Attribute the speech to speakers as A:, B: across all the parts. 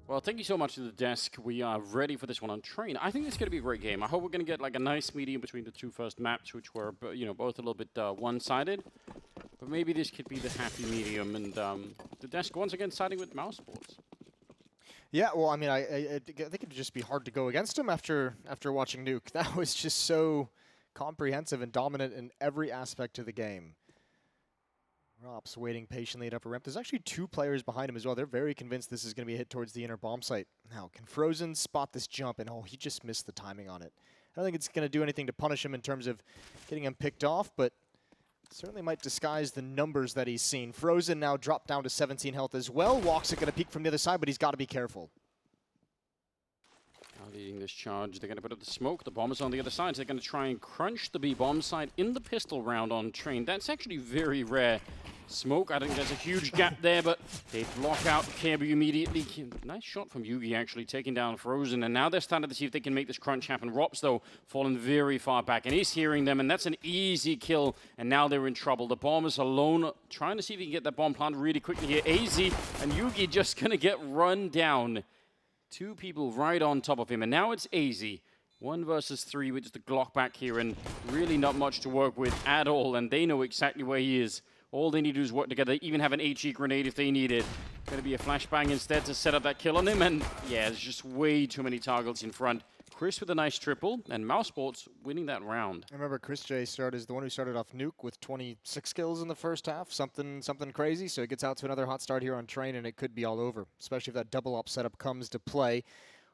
A: Well, thank you so much to the desk. We are ready for this one on Train. I think it's going to be a great game. I hope we're going to get like a nice medium between the two first maps, which were both a little bit one-sided. But maybe this could be the happy medium. And the desk once again siding with mousesports.
B: Yeah, well, I mean, I think it'd just be hard to go against him after watching Nuke. That was just so comprehensive and dominant in every aspect of the game. Rops waiting patiently at upper ramp. There's actually two players behind him as well. They're very convinced this is going to be a hit towards the inner bomb site. Now, can Frozen spot this jump? And, oh, he just missed the timing on it. I don't think it's going to do anything to punish him in terms of getting him picked off, but certainly might disguise the numbers that he's seen. Frozen now dropped down to 17 health as well. Walks are going to peek from the other side, but he's got to be careful.
A: Now leading this charge, they're going to put up the smoke. The bomb is on the other side, so they're going to try and crunch the B-bomb side in the pistol round on Train. That's actually very rare. Smoke, I think there's a huge gap there, but they block out Kirby immediately. Nice shot from Yugi, actually, taking down Frozen, and now they're starting to see if they can make this crunch happen. Rops, though, falling very far back, and he's hearing them, and that's an easy kill, and now they're in trouble. The bomb is alone, trying to see if he can get that bomb planted really quickly here. AZ and Yugi just going to get run down. Two people right on top of him, and now it's AZ. 1 versus 3 with just the Glock back here, and really not much to work with at all, and they know exactly where he is. All they need to do is work together, even have an HE grenade if they need it. Going to be a flashbang instead to set up that kill on him, and yeah, there's just way too many targets in front. Chris with a nice triple, and mousesports winning that round.
B: I remember Chris J is the one who started off Nuke with 26 kills in the first half, something crazy. So it gets out to another hot start here on Train, and it could be all over, especially if that double up setup comes to play.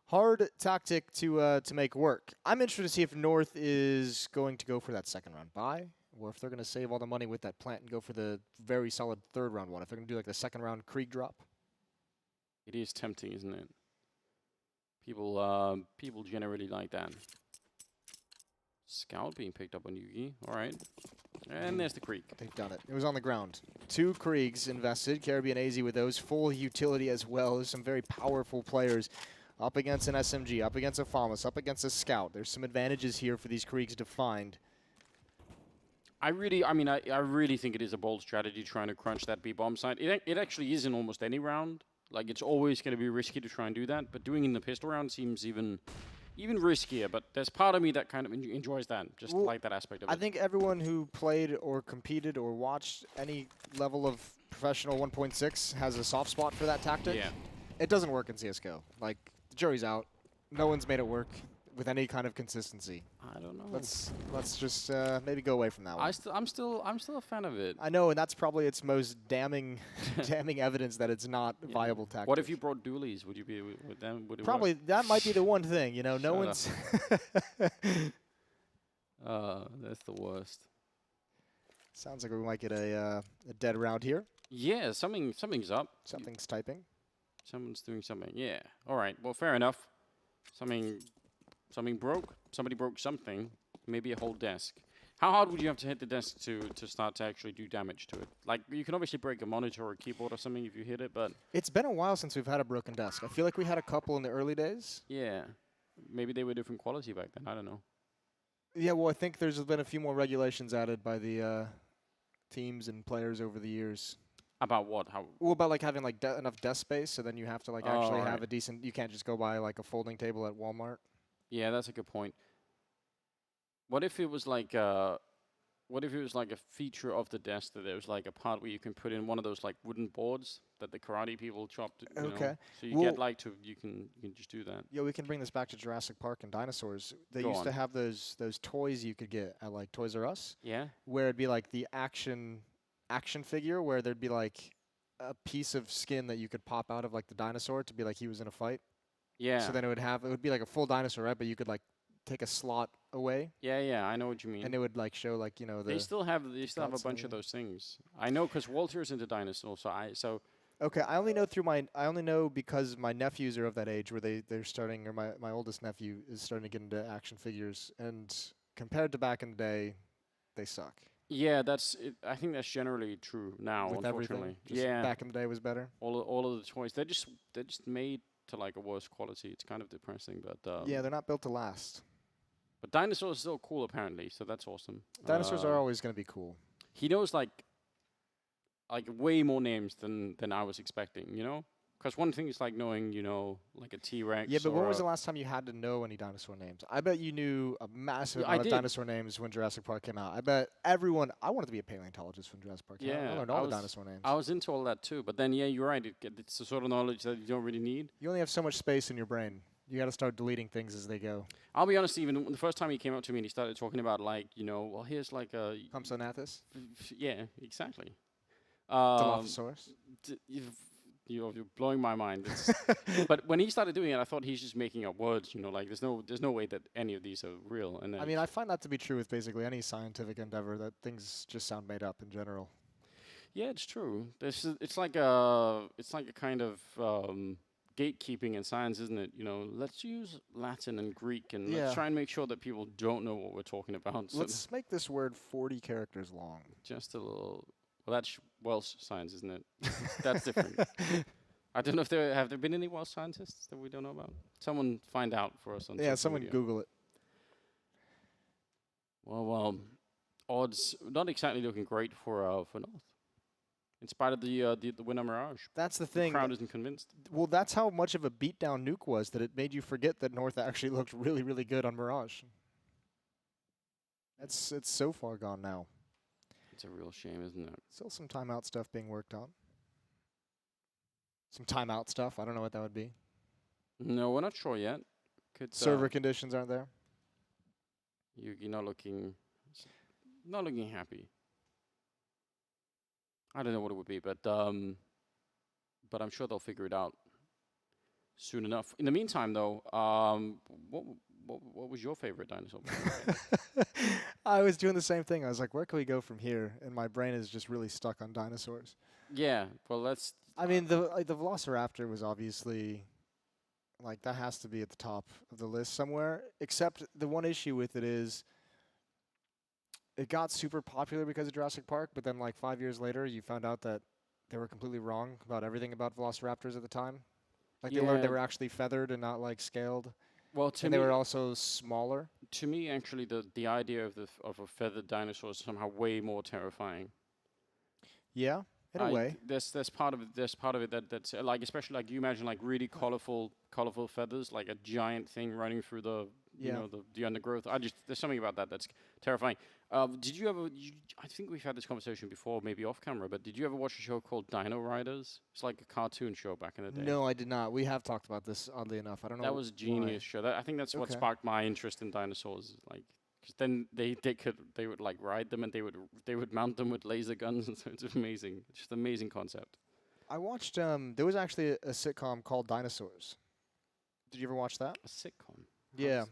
B: Hard tactic to make work. I'm interested to see if North is going to go for that second round buy, or if they're going to save all the money with that plant and go for the very solid third round one. If they're going to do like the second round Krieg drop.
A: It is tempting, isn't it? People generally like that. Scout being picked up on Yugi. All right. And there's the Krieg.
B: They've done it. It was on the ground. 2 Kriegs invested. Caribbean AZ with those. Full utility as well. There's some very powerful players up against an SMG, up against a FAMAS, up against a Scout. There's some advantages here for these Kriegs to find.
A: I really think it is a bold strategy trying to crunch that B-bomb side. It actually is in almost any round. Like, it's always going to be risky to try and do that, but doing it in the pistol round seems even riskier. But there's part of me that kind of enjoys that, just like that aspect of it.
B: I think everyone who played or competed or watched any level of professional 1.6 has a soft spot for that tactic.
A: Yeah.
B: It doesn't work in CSGO. Like, the jury's out. No one's made it work with any kind of consistency.
A: I don't know.
B: Let's just maybe go away from that one.
A: I'm still a fan of it.
B: I know, and that's probably its most damning evidence that it's not a viable tactic.
A: What if you brought dualies? Would you be with them? Would it
B: probably
A: work?
B: that might be the one thing. You know, no one's.
A: That's the worst.
B: Sounds like we might get a dead round here.
A: Yeah, something's up.
B: Something's typing.
A: Someone's doing something. Yeah. All right. Well, fair enough. Something broke. Somebody broke something. Maybe a whole desk. How hard would you have to hit the desk to start to actually do damage to it? Like, you can obviously break a monitor or a keyboard or something if you hit it, but...
B: It's been a while since we've had a broken desk. I feel like we had a couple in the early days.
A: Yeah. Maybe they were different quality back then. I don't know.
B: Yeah, well, I think there's been a few more regulations added by the teams and players over the years.
A: About what? How?
B: Well, about like having like enough desk space, so then you have to like actually have a decent. You can't just go buy like a folding table at Walmart.
A: Yeah, that's a good point. What if it was like a feature of the desk that there was like a part where you can put in one of those like wooden boards that the karate people chopped.
B: Okay.
A: So you get like you can just do that.
B: Yeah, we can bring this back to Jurassic Park and dinosaurs. They used to have those toys you could get at like Toys R Us.
A: Yeah.
B: Where it'd be like the action figure where there'd be like a piece of skin that you could pop out of like the dinosaur to be like he was in a fight.
A: Yeah.
B: So then it would be like a full dinosaur, right? But you could like take a slot away.
A: Yeah, I know what you mean.
B: And it would like show like, you know,
A: they still have a bunch of those things. I know because Walter's into dinosaurs, so
B: okay, I only know because my nephews are of that age where they're starting, or my oldest nephew is starting to get into action figures, and compared to back in the day, they suck.
A: Yeah, that's it. I think that's generally true now.
B: With
A: unfortunately,
B: yeah. Back in the day was better.
A: All of the toys, they're just made to like a worse quality. It's kind of depressing, but
B: yeah, they're not built to last.
A: But dinosaurs are still cool apparently, so that's awesome.
B: Dinosaurs are always going to be cool.
A: He knows like way more names than I was expecting. You know, Because one thing is like knowing, you know, like a T-Rex.
B: Yeah, but
A: or
B: when was the last time you had to know any dinosaur names? I bet you knew a massive
A: Yeah, I
B: amount of
A: did.
B: dinosaur names when Jurassic Park came out. I bet everyone. I wanted to be a paleontologist when Jurassic Park came out. I
A: Yeah,
B: learned all the dinosaur names.
A: I was into all that too. But then, yeah, you're right. It's the sort of knowledge that you don't really need.
B: You only have so much space in your brain. You got to start deleting things as they go.
A: I'll be honest, even the first time he came up to me and he started talking about like, you know, well, here's like a
B: Compsognathus,
A: yeah, exactly.
B: Dilophosaurus.
A: You're blowing my mind. But when he started doing it, I thought he's just making up words. You know, like there's no way that any of these are real. And then
B: I mean, I find that to be true with basically any scientific endeavor. That things just sound made up in general.
A: yeah, it's true. It's like a kind of gatekeeping in science, isn't it? You know, let's use Latin and Greek and let's
B: Yeah.
A: try and make sure that people don't know what we're talking about. So
B: Let's make this word 40 characters long.
A: just a little. Well, that's Welsh science, isn't it? That's different. I don't know if have there been any Welsh scientists that we don't know about. Someone find out for us on
B: Yeah,
A: social
B: someone
A: media.
B: Google it.
A: Well, odds not exactly looking great for North. In spite of the winner Mirage,
B: That's the
A: the
B: thing.
A: crowd isn't convinced.
B: Well, that's how much of a beatdown Nuke was that it made you forget that North actually looked really, really good on Mirage. It's so far gone now.
A: It's a real shame, isn't it?
B: Still some timeout stuff being worked on. Some timeout stuff. I don't know what that would be.
A: No, we're not sure yet. Could
B: Server conditions aren't there.
A: you're not looking happy. I don't know what it would be, but I'm sure they'll figure it out soon enough. In the meantime, though, what was your favorite dinosaur?
B: I was doing the same thing. I was like, where can we go from here? And my brain is just really stuck on dinosaurs.
A: Yeah, well, let's.
B: I mean, the Velociraptor was obviously, like, that has to be at the top of the list somewhere. Except the one issue with it is it got super popular because of Jurassic Park, but then like 5 years later, you found out that they were completely wrong about everything about Velociraptors at the time. Like they learned they
A: Yeah.
B: were actually feathered and not like scaled,
A: Well, to
B: and
A: me,
B: they were also smaller.
A: to me, actually, the idea of a feathered dinosaur is somehow way more terrifying.
B: Yeah, in a way.
A: There's part of it that's like, especially like you imagine like really colorful feathers, like a giant thing running through the you
B: Yeah.
A: know the undergrowth. There's something about that that's terrifying. Did you ever? I think we've had this conversation before, maybe off camera. But did you ever watch a show called Dino Riders? It's like a cartoon show back in the day.
B: No, I did not. We have talked about this, oddly enough. I don't know.
A: That was a genius show. I think that's what
B: Okay.
A: sparked my interest in dinosaurs. Like, 'cause then they would like ride them and they would mount them with laser guns and so it's amazing. It's just an amazing concept.
B: I watched. There was actually a sitcom called Dinosaurs. Did you ever watch that?
A: A sitcom.
B: Yeah.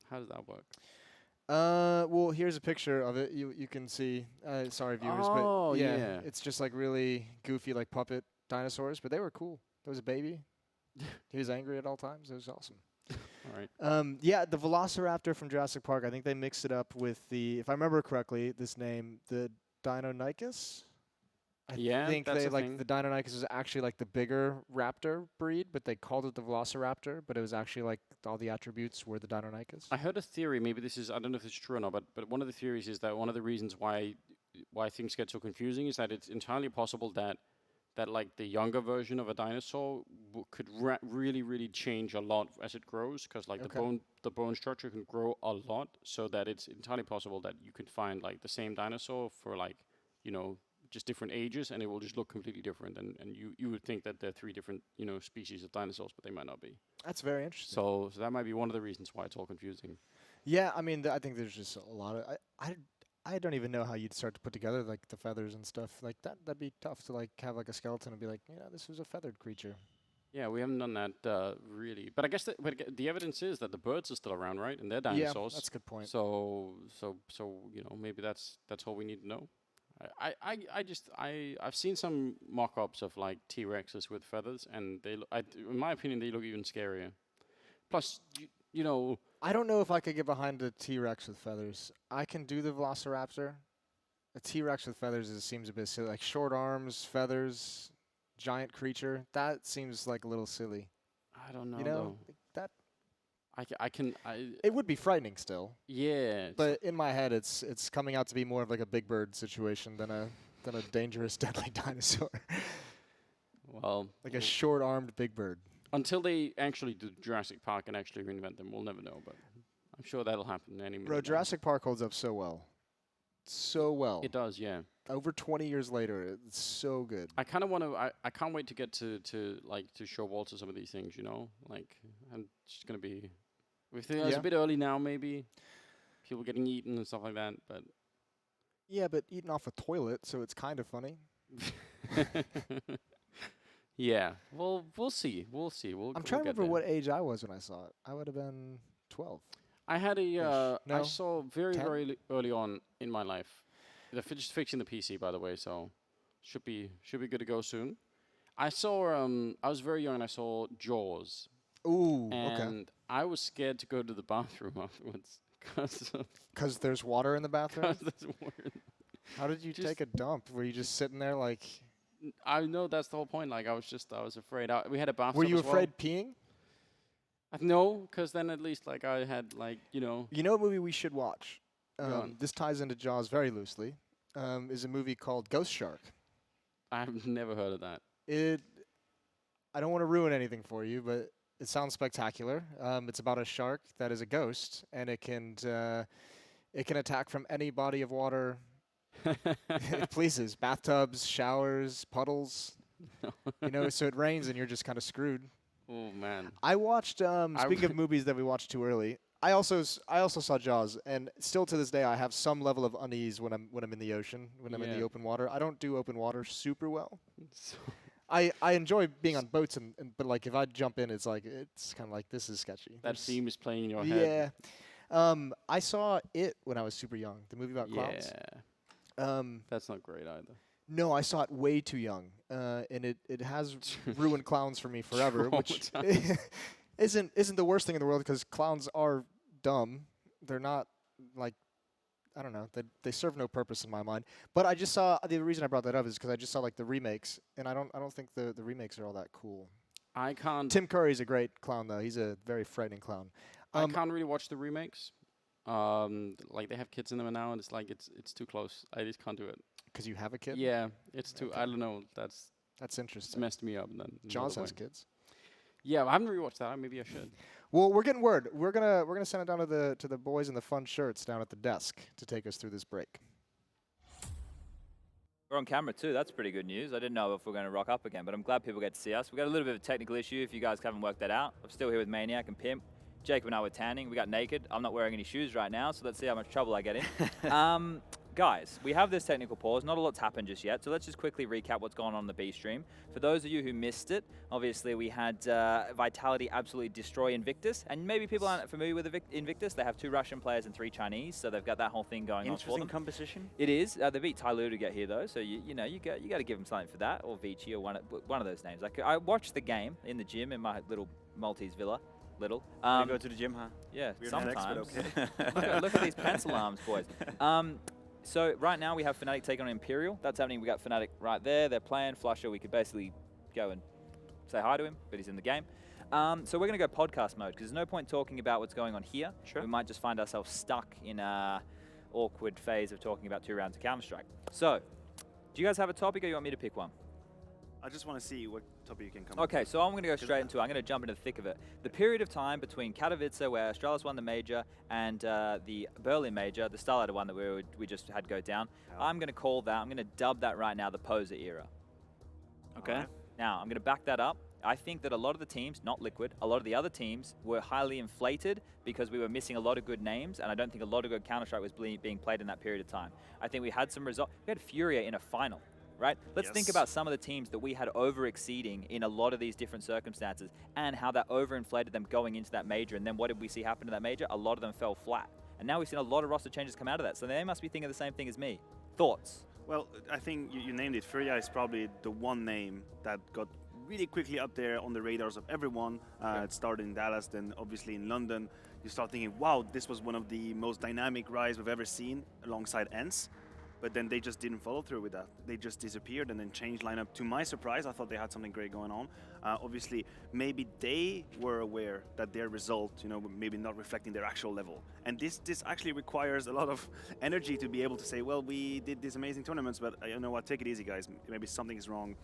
A: How does that work?
B: Well, here's a picture of it. You can see. Sorry, viewers,
A: Oh,
B: but
A: yeah.
B: it's just like really goofy, like puppet dinosaurs. But they were cool. There was a baby. He was angry at all times. It was awesome.
A: All right.
B: Yeah, the Velociraptor from Jurassic Park. I think they mixed it up with the, if I remember correctly, this name, the Deinonychus.
A: Yeah,
B: I think
A: that's
B: they
A: a
B: like
A: thing.
B: the Deinonychus is actually like the bigger raptor breed, but they called it the Velociraptor. But it was actually like all the attributes were the Deinonychus.
A: I heard a theory. Maybe this is. I don't know if it's true or not. But one of the theories is that one of the reasons why things get so confusing is that it's entirely possible that like the younger version of a dinosaur could really change a lot as it grows, because like
B: Okay.
A: the bone structure can grow a lot, so that it's entirely possible that you could find like the same dinosaur for like, you know, just different ages, and it will just look completely different, and you would think that they're three different, you know, species of dinosaurs, but they might not be.
B: That's very interesting.
A: So that might be one of the reasons why it's all confusing.
B: Yeah, I mean, I think there's just a lot of. I don't even know how you'd start to put together like the feathers and stuff like that. That'd be tough to like have like a skeleton and be like, yeah, this was a feathered creature.
A: Yeah, we haven't done that really, but I guess the evidence is that the birds are still around, right? And they're dinosaurs.
B: Yeah, that's a good point.
A: So you know, maybe that's all we need to know. I've seen some mock-ups of like T-Rexes with feathers, and in my opinion, they look even scarier. Plus, you know,
B: I don't know if I could get behind a T-Rex with feathers. I can do the Velociraptor. A T-Rex with feathers seems a bit silly. Like short arms, feathers, giant creature. That seems like a little silly.
A: I don't know.
B: You know,
A: Though.
B: that
A: I
B: it would be frightening still.
A: yeah.
B: But in my head, it's coming out to be more of like a Big Bird situation than a dangerous, deadly dinosaur.
A: Well,
B: Like a short-armed Big Bird.
A: until they actually do Jurassic Park and actually reinvent them, we'll never know. But I'm sure that'll happen any minute.
B: Bro,
A: now.
B: Jurassic Park holds up so well. So well.
A: It does, yeah.
B: Over 20 years later, it's so good.
A: I kind of want to. I can't wait to get to show Walter some of these things. You know, like I'm just gonna be. We think it's
B: Yeah.
A: a bit early now, maybe. People getting eaten and stuff like that, but.
B: Yeah, but eating off a toilet, so it's kind of funny.
A: Yeah. Well, we'll see. We'll see.
B: I'm trying to remember what age I was when I saw it. I would have been 12.
A: I had a. I
B: No?
A: saw very
B: 10?
A: very early on in my life. They're just fixing the PC, by the way, so should be good to go soon. I saw. I was very young and I saw Jaws.
B: Ooh,
A: And
B: okay.
A: I was scared to go to the bathroom afterwards
B: Because there's water in the bathroom?
A: there's water.
B: How did you
A: Just-
B: take a dump? Were you just sitting there like...
A: I know that's the whole point. Like I was afraid. We had a bathtub.
B: Were you
A: as well.
B: afraid peeing?
A: No, because then at least like I had like
B: You know what movie we should watch?
A: on.
B: This ties into Jaws very loosely. Is a movie called Ghost Shark.
A: I've never heard of that.
B: I don't want to ruin anything for you, but it sounds spectacular. It's about a shark that is a ghost, and it can attack from any body of water it pleases. Bathtubs, showers, puddles. So it rains and you're just kind of screwed.
A: Oh man.
B: I watched. Speaking of movies that we watched too early, I also saw Jaws, and still to this day I have some level of unease when I'm in the ocean, when I'm in the
A: Yeah.
B: open water. I don't do open water super well.
A: So
B: I enjoy being on boats, but like if I jump in, it's kind of like this is sketchy.
A: that
B: There's-
A: theme is playing in your head.
B: Yeah. I saw it when I was super young. The movie about clowns.
A: Yeah. That's not great either.
B: No, I saw it way too young, and it has ruined clowns for me forever, which isn't the worst thing in the world because clowns are dumb. They're not like I don't know. They serve no purpose in my mind. But I just saw the reason I brought that up is because I just saw like the remakes, and I don't think the remakes are all that cool.
A: I can't.
B: Tim Curry's a great clown though. He's a very frightening clown.
A: I can't really watch the remakes. Like they have kids in them now, and it's like it's too close. I just can't do it.
B: Because you have a kid.
A: Yeah, it's too.
B: Okay.
A: I don't know. That's
B: That's
A: it's
B: interesting.
A: messed me up. Then
B: Jaws has kids.
A: Yeah, I haven't rewatched that. Maybe I should.
B: Well, we're getting word. We're gonna send it down to the boys in the fun shirts down at the desk to take us through this break.
C: We're on camera too. That's pretty good news. I didn't know if we're going to rock up again, but I'm glad people get to see us. We've got a little bit of a technical issue if you guys haven't worked that out. I'm still here with Maniac and Pimp. Jacob and I were tanning. We got naked. I'm not wearing any shoes right now, so let's see how much trouble I get in. Guys, we have this technical pause. Not a lot's happened just yet, so let's just quickly recap what's going on the B stream. For those of you who missed it, obviously we had Vitality absolutely destroy Invictus, and maybe people aren't familiar with Invictus. They have 2 Russian players and 3 Chinese, so they've got that whole thing going on for
D: Interesting
C: them.
D: composition.
C: It is. They beat Tyloo to get here though, so you got to give them something for that, or Vici, or one of those names. Like I watched the game in the gym in my little Maltese villa.
D: You go to the gym, huh?
C: Yeah,
D: Weird flex,
C: sometimes.
D: but okay.
C: look at these pencil arms, boys. So right now we have Fnatic taking on Imperial. That's happening. We got Fnatic right there. They're playing Flusher. We could basically go and say hi to him, but he's in the game. So we're going to go podcast mode because there's no point talking about what's going on here.
D: Sure.
C: We might just find ourselves stuck in a awkward phase of talking about 2 rounds of Counter-Strike. So, do you guys have a topic or you want me to pick one?
D: I just want to see what topic you can come up
C: Okay,
D: with.
C: so I'm going to go straight into it. I'm going to jump into the thick of it. The period of time between Katowice, where Astralis won the major, and the Berlin major, the Starladder one that we just had go down,
D: Yeah.
C: I'm going to call that, I'm going to dub that right now the poser era.
D: Okay. Alright.
C: Now, I'm going to back that up. I think that a lot of the teams, not Liquid, a lot of the other teams were highly inflated because we were missing a lot of good names, and I don't think a lot of good Counter-Strike was being played in that period of time. I think we had some results. We had Furia in a final. Right? Let's think
D: Yes.
C: about some of the teams that we had over-exceeding in a lot of these different circumstances and how that over-inflated them going into that major. And then what did we see happen to that major? A lot of them fell flat. And now we've seen a lot of roster changes come out of that. So they must be thinking the same thing as me. Thoughts?
D: Well, I think you named it. Furia is probably the one name that got really quickly up there on the radars of everyone. It started in Dallas, then obviously in London. You start thinking, wow, this was one of the most dynamic Rise we've ever seen alongside ENCE. But then they just didn't follow through with that. They just disappeared and then changed lineup. To my surprise, I thought they had something great going on. Obviously, maybe they were aware that their result, maybe not reflecting their actual level. And this actually requires a lot of energy to be able to say, well, we did these amazing tournaments, but you know what, take it easy, guys. Maybe something is wrong.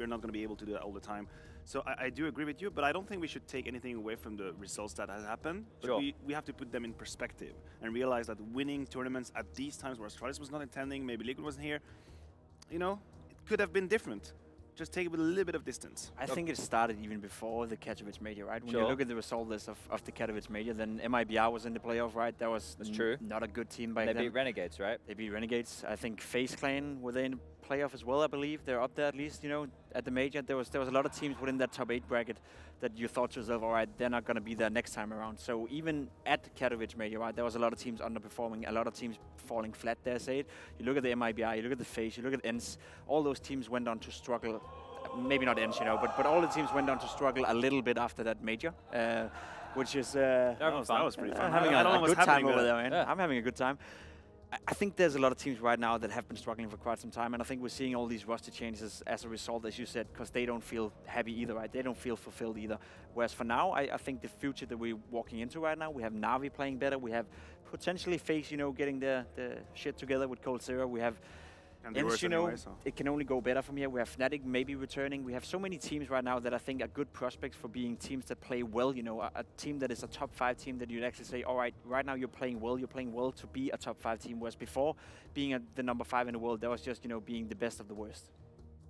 D: we're not going to be able to do that all the time. So I do agree with you, but I don't think we should take anything away from the results that has happened. But
C: Sure.
D: we have to put them in perspective and realize that winning tournaments at these times where Astralis was not attending, maybe Liquid wasn't here, you know, it could have been different. Just take it with a little bit of distance.
E: I think it started even before the Katowice major, right? When
C: Sure.
E: you look at the result list of the Katowice major, then MIBR was in the playoff, right? That was
C: That's true.
E: Not a good team back
C: They
E: then.
C: beat Renegades, right?
E: They beat Renegades. I think FaZe Clan were they in the playoff as well, I believe. They're up there at least, you know, at the major. There was a lot of teams within that top 8 bracket that you thought to yourself, all right, they're not going to be there next time around. So even at Katowice major, right, there was a lot of teams underperforming, a lot of teams falling flat there, say it. You look at the MIBR, you look at the FaZe, you look at ENCE, all those teams went on to struggle. Maybe not ENCE, you know, but all the teams went on to struggle a little bit after that major, which is
C: Having
D: That
C: fun.
D: was pretty fun.
E: having
D: I don't know
E: a
D: what's
E: good time
D: happening
E: over
D: there.
E: there, man.
C: Yeah.
E: I'm having a good time. I think there's a lot of teams right now that have been struggling for quite some time, and I think we're seeing all these roster changes as a result, as you said, because they don't feel happy either, right? They don't feel fulfilled either. Whereas for now, I think the future that we're walking into right now, we have Na'Vi playing better, we have potentially FaZe, you know, getting the shit together with Cold Zero, we have
D: Can be
E: ENCE,
D: worse
E: you know,
D: anyway, so.
E: it can only go better from here. We have Fnatic maybe returning. We have so many teams right now that I think are good prospects for being teams that play well. You know, a team that is a top 5 team that you'd actually say, all right, right now you're playing well to be a top 5 team. Whereas before, being the number 5 in the world, that was just, you know, being the best of the worst.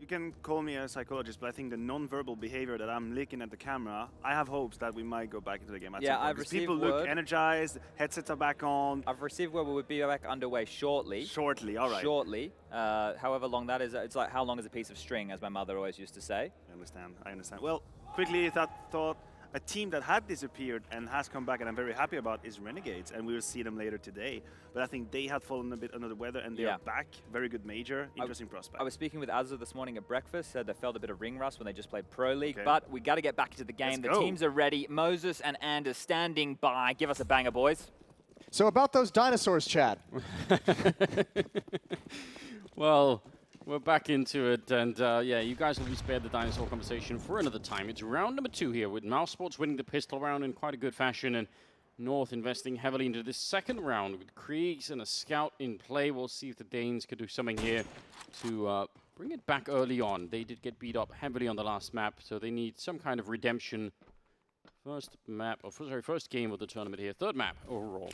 D: You can call me a psychologist, but I think the non-verbal behavior that I'm looking at the camera, I have hopes that we might go back into the game at
C: Yeah,
D: some point.
C: I've
D: Because
C: received
D: people look
C: word.
D: energized, headsets are back on.
C: I've received word we would be back underway shortly.
D: Shortly, all right.
C: Shortly. However long that is, it's like how long is a piece of string, as my mother always used to say.
D: I understand. Well, quickly, thought a team that had disappeared and has come back, and I'm very happy about, is Renegades, and we will see them later today. But I think they had fallen a bit under the weather, and they
C: Yeah.
D: are back. Very good major, interesting prospect.
C: I was speaking with Azza this morning at breakfast, said they felt a bit of ring rust when they just played Pro League,
D: Okay.
C: but we got to get back into the game.
D: Let's
C: The
D: go.
C: teams are ready. Moses and Anders standing by. Give us a banger, boys.
B: So about those dinosaurs, Chad.
A: Well, we're back into it, and yeah, you guys will be spared the dinosaur conversation for another time. It's round number 2 here, with mousesports winning the pistol round in quite a good fashion, and North investing heavily into this second round with Kriegs and a scout in play. We'll see if the Danes could do something here to bring it back early on. They did get beat up heavily on the last map, so they need some kind of redemption. First game of the tournament here. Third map overall.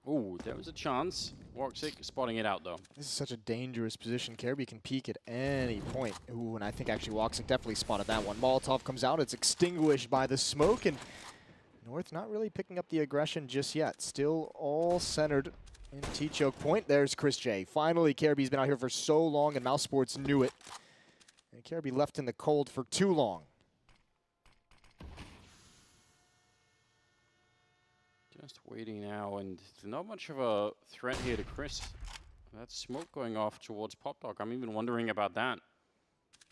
A: Oh, there was a chance. Woxic spotting it out, though.
B: This is such a dangerous position. Kirby can peek at any point. Ooh, and I think actually Woxic definitely spotted that one. Molotov comes out. It's extinguished by the smoke, and North not really picking up the aggression just yet. Still all centered in T-choke point. There's Chris J. Finally, Kirby's been out here for so long, and mousesports knew it. And Kirby left in the cold for too long.
A: Just waiting now, and not much of a threat here to Chris. That smoke going off towards Pop Dog. I'm even wondering about that.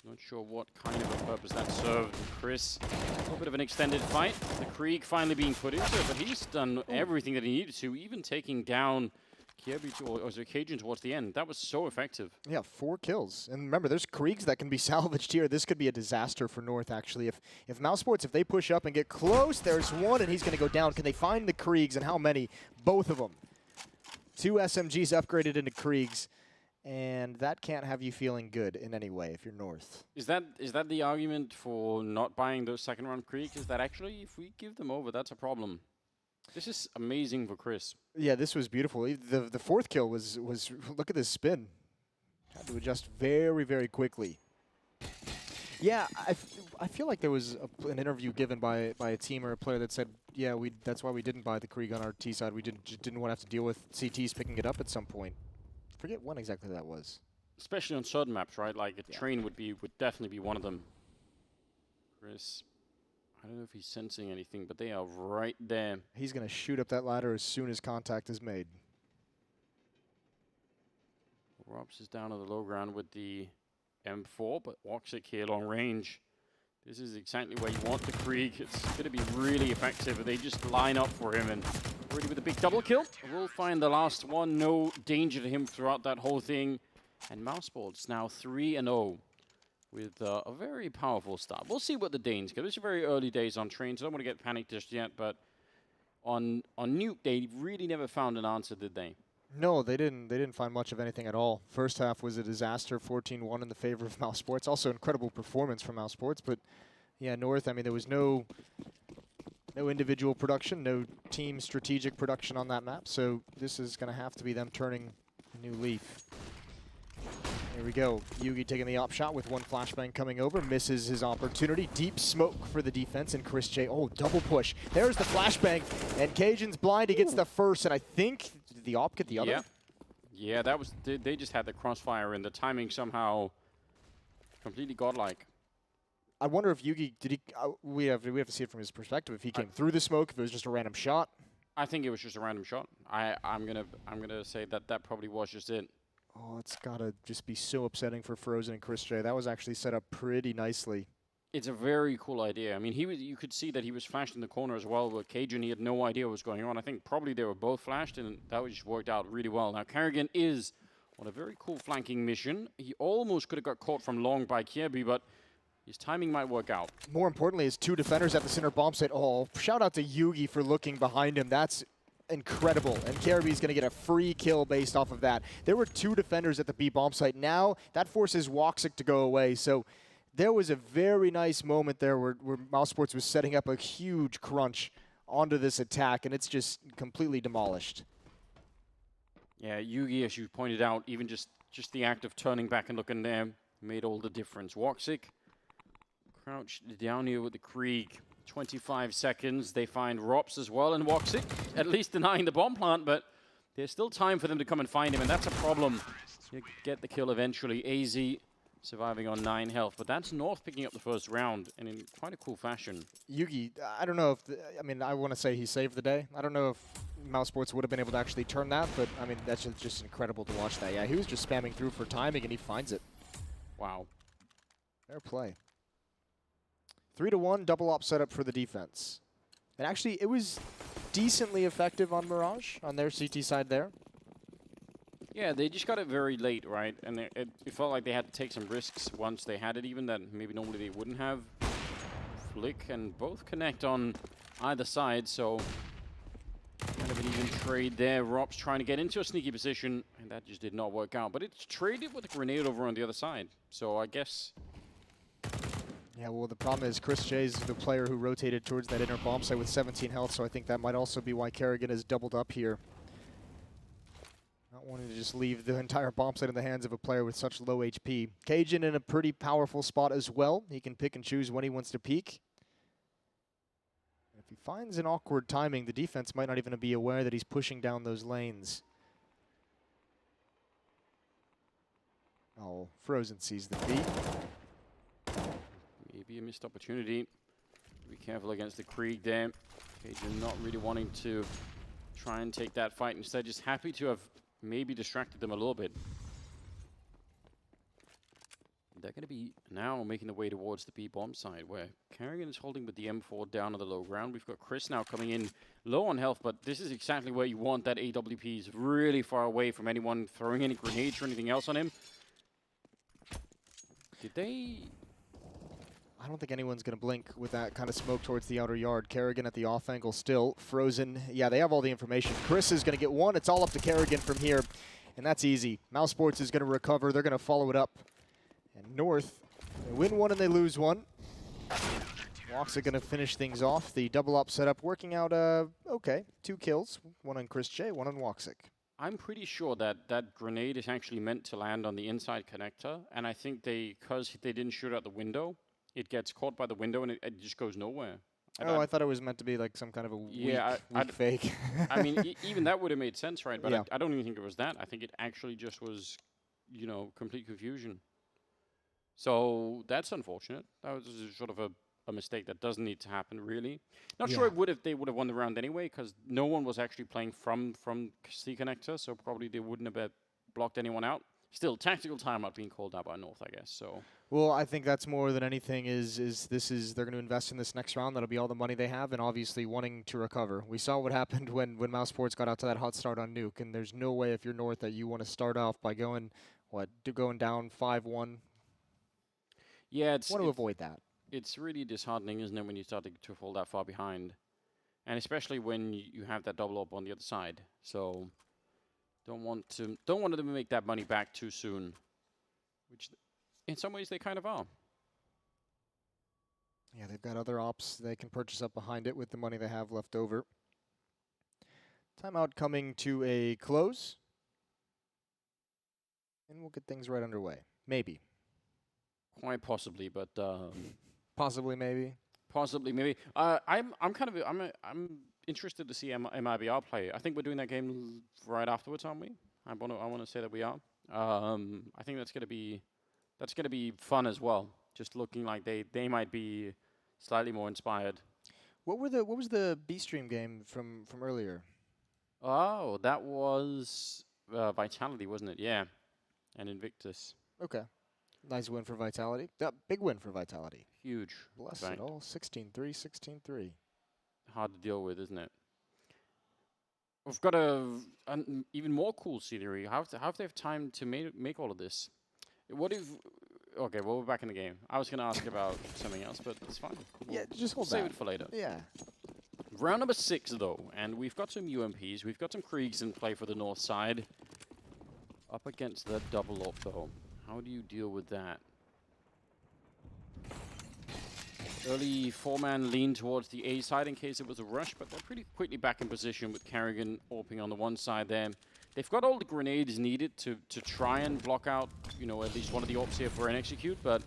A: Not sure what kind of a purpose that served. Chris, a little bit of an extended fight. The Krieg finally being put into it, but he's done everything that he needed to, even taking down Kirby or Cajun towards the end. That was so effective.
B: Yeah, 4 kills. And remember, there's Kriegs that can be salvaged here. This could be a disaster for North, actually. If mousesports, if they push up and get close, there's one, and he's going to go down. Can they find the Kriegs, and how many? Both of them. 2 SMGs upgraded into Kriegs, and that can't have you feeling good in any way if you're North.
A: Is that the argument for not buying those second-round Krieg? Is that actually, if we give them over, that's a problem? This is amazing for Chris.
B: Yeah, this was beautiful. The 4th kill was look at this spin. Had to adjust very, very quickly. Yeah, I feel like there was an interview given by a team or a player that said, yeah, that's why we didn't buy the Krieg on our T side. We didn't want to have to deal with CTs picking it up at some point. Forget when exactly that was.
A: Especially on certain maps, right? Like a train would definitely be one of them. Chris, I don't know if he's sensing anything, but they are right there.
B: He's going to shoot up that ladder as soon as contact is made.
A: Robs is down on the low ground with the M4, but Woxic here long range. This is exactly where you want the Krieg. It's going to be really effective. They just line up for him, and already with a big double kill. We'll find the last one. No danger to him throughout that whole thing. And mousesports now 3-0 with a very powerful start. We'll see what the Danes get. It's very early days on trains. I don't want to get panicked just yet, but on Nuke, they really never found an answer, did they?
B: No, they didn't. They didn't find much of anything at all. First half was a disaster, 14-1 in the favor of mousesports. Also, incredible performance from mousesports, but yeah, North. I mean, there was no individual production, no team strategic production on that map. So this is going to have to be them turning a new leaf. Here we go. Yugi taking the op shot with one flashbang coming over, misses his opportunity. Deep smoke for the defense, and Chris J. Oh, double push. There's the flashbang, and Cajun's blind. He gets the first, and I think did the op get the other?
A: Yeah, that was they just had the crossfire, and the timing somehow completely godlike.
B: I wonder if Yugi did he. We have to see it from his perspective. If he came through the smoke, if it was just a random shot.
A: I think it was just a random shot. I'm gonna say that probably was just it.
B: Oh, it's gotta just be so upsetting for Frozen and Chris J. That was actually set up pretty nicely.
A: It's a very cool idea. I mean, you could see that he was flashed in the corner as well with Cajun. He had no idea what was going on. I think probably they were both flashed, and that just worked out really well. Now, Kerrigan is on a very cool flanking mission. He almost could have got caught from long by Kirby, but his timing might work out.
B: More importantly, his two defenders at the center bomb site. Oh, shout out to Yugi for looking behind him. That's incredible, and Kirby's going to get a free kill based off of that. There were two defenders at the B bomb site. Now that forces Woxic to go away, so there was a very nice moment there where mousesports was setting up a huge crunch onto this attack, and it's just completely demolished.
A: Yeah, Yugi, as you pointed out, even just the act of turning back and looking there made all the difference. Woxic crouched down here with the Krieg. 25 seconds. They find Rops as well, and Woxic at least denying the bomb plant, but there's still time for them to come and find him, and that's a problem. You get the kill eventually. AZ surviving on 9 health, but that's North picking up the first round, and in quite a cool fashion.
B: Yugi, I don't know if, I mean, I want to say he saved the day. I don't know if mousesports would have been able to actually turn that, but I mean, that's just incredible to watch that. Yeah, he was just spamming through for timing, and he finds it.
A: Wow.
B: Fair play. 3-1 double op setup for the defense. And actually, it was decently effective on Mirage, on their CT side there.
A: Yeah, they just got it very late, right? And it felt like they had to take some risks once they had it, even that maybe normally they wouldn't have. Flick and both connect on either side, so kind of an even trade there. Rops trying to get into a sneaky position, and that just did not work out. But it's traded with a grenade over on the other side, so I guess...
B: Yeah, well, the problem is Chris J is the player who rotated towards that inner bomb site with 17 health, so I think that might also be why Kerrigan is doubled up here. Not wanting to just leave the entire bomb site in the hands of a player with such low HP. Cajun in a pretty powerful spot as well. He can pick and choose when he wants to peek. If he finds an awkward timing, the defense might not even be aware that he's pushing down those lanes. Oh, Frozen sees the beat.
A: Maybe a missed opportunity. Be careful against the Krieg there. Cajun not really wanting to try and take that fight. Instead, just happy to have maybe distracted them a little bit. They're going to be now making the way towards the B bomb side, where Kerrigan is holding with the M4 down on the low ground. We've got Chris now coming in low on health, but this is exactly where you want that AWP. Is really far away from anyone throwing any grenades or anything else on him. Did they...
B: I don't think anyone's going to blink with that kind of smoke towards the outer yard. Kerrigan at the off angle still. Frozen. Yeah, they have all the information. Chris is going to get one. It's all up to Kerrigan from here, and that's easy. mousesports is going to recover. They're going to follow it up. And North, they win one and they lose one. Woxic going to finish things off. The double op setup working out okay. 2 kills. One on Chris J, one on Woxic.
A: I'm pretty sure that that grenade is actually meant to land on the inside connector, and I think because they didn't shoot out the window, it gets caught by the window and it just goes nowhere.
B: I thought it was meant to be like some kind of a weak fake.
A: I mean, even that would have made sense, right? But
B: yeah.
A: I don't even think it was that. I think it actually just was, you know, complete confusion. So that's unfortunate. That was sort of a mistake that doesn't need to happen, really. Not sure they would have won the round anyway, because no one was actually playing from C connector, so probably they wouldn't have blocked anyone out. Still, tactical timeout being called out by North, I guess. So.
B: Well, I think that's more than anything they're going to invest in this next round. That'll be all the money they have, and obviously wanting to recover. We saw what happened when mousesports got out to that hot start on Nuke, and there's no way if you're North that you want to start off by going down 5-1.
A: Yeah,
B: want to avoid that.
A: It's really disheartening, isn't it, when you start to fall that far behind, and especially when you have that double up on the other side. So. Don't want them to make that money back too soon, which in some ways they kind of are.
B: Yeah, they've got other ops they can purchase up behind it with the money they have left over. Timeout coming to a close. And we'll get things right underway. Maybe.
A: Quite possibly, but
B: Possibly, maybe.
A: possibly maybe. I'm interested to see MIBR play. I think we're doing that game right afterwards, aren't we? I want to say that we are. I think that's gonna be fun as well. Just looking like they might be slightly more inspired.
B: What was the B stream game from earlier?
A: Oh, that was Vitality, wasn't it? Yeah, and Invictus.
B: Okay. Nice win for Vitality. Yeah, big win for Vitality.
A: Huge.
B: Bless
A: Right.
B: it all. 16-3, 16-3.
A: Hard to deal with, isn't it? We've got an even more cool scenery. How have they have time to make all of this? What if... Okay, well, we're back in the game. I was going to ask about something else, but it's fine.
B: Yeah, just hold
A: Save
B: that.
A: it for later.
B: Yeah.
A: Round number 6, though, and we've got some UMPs. We've got some Kriegs in play for the north side. Up against the double up, though. How do you deal with that? Early 4-man lean towards the A side in case it was a rush, but they're pretty quickly back in position with Carrigan AWPing on the one side there. They've got all the grenades needed to try and block out, you know, at least one of the AWPs here for an execute, but...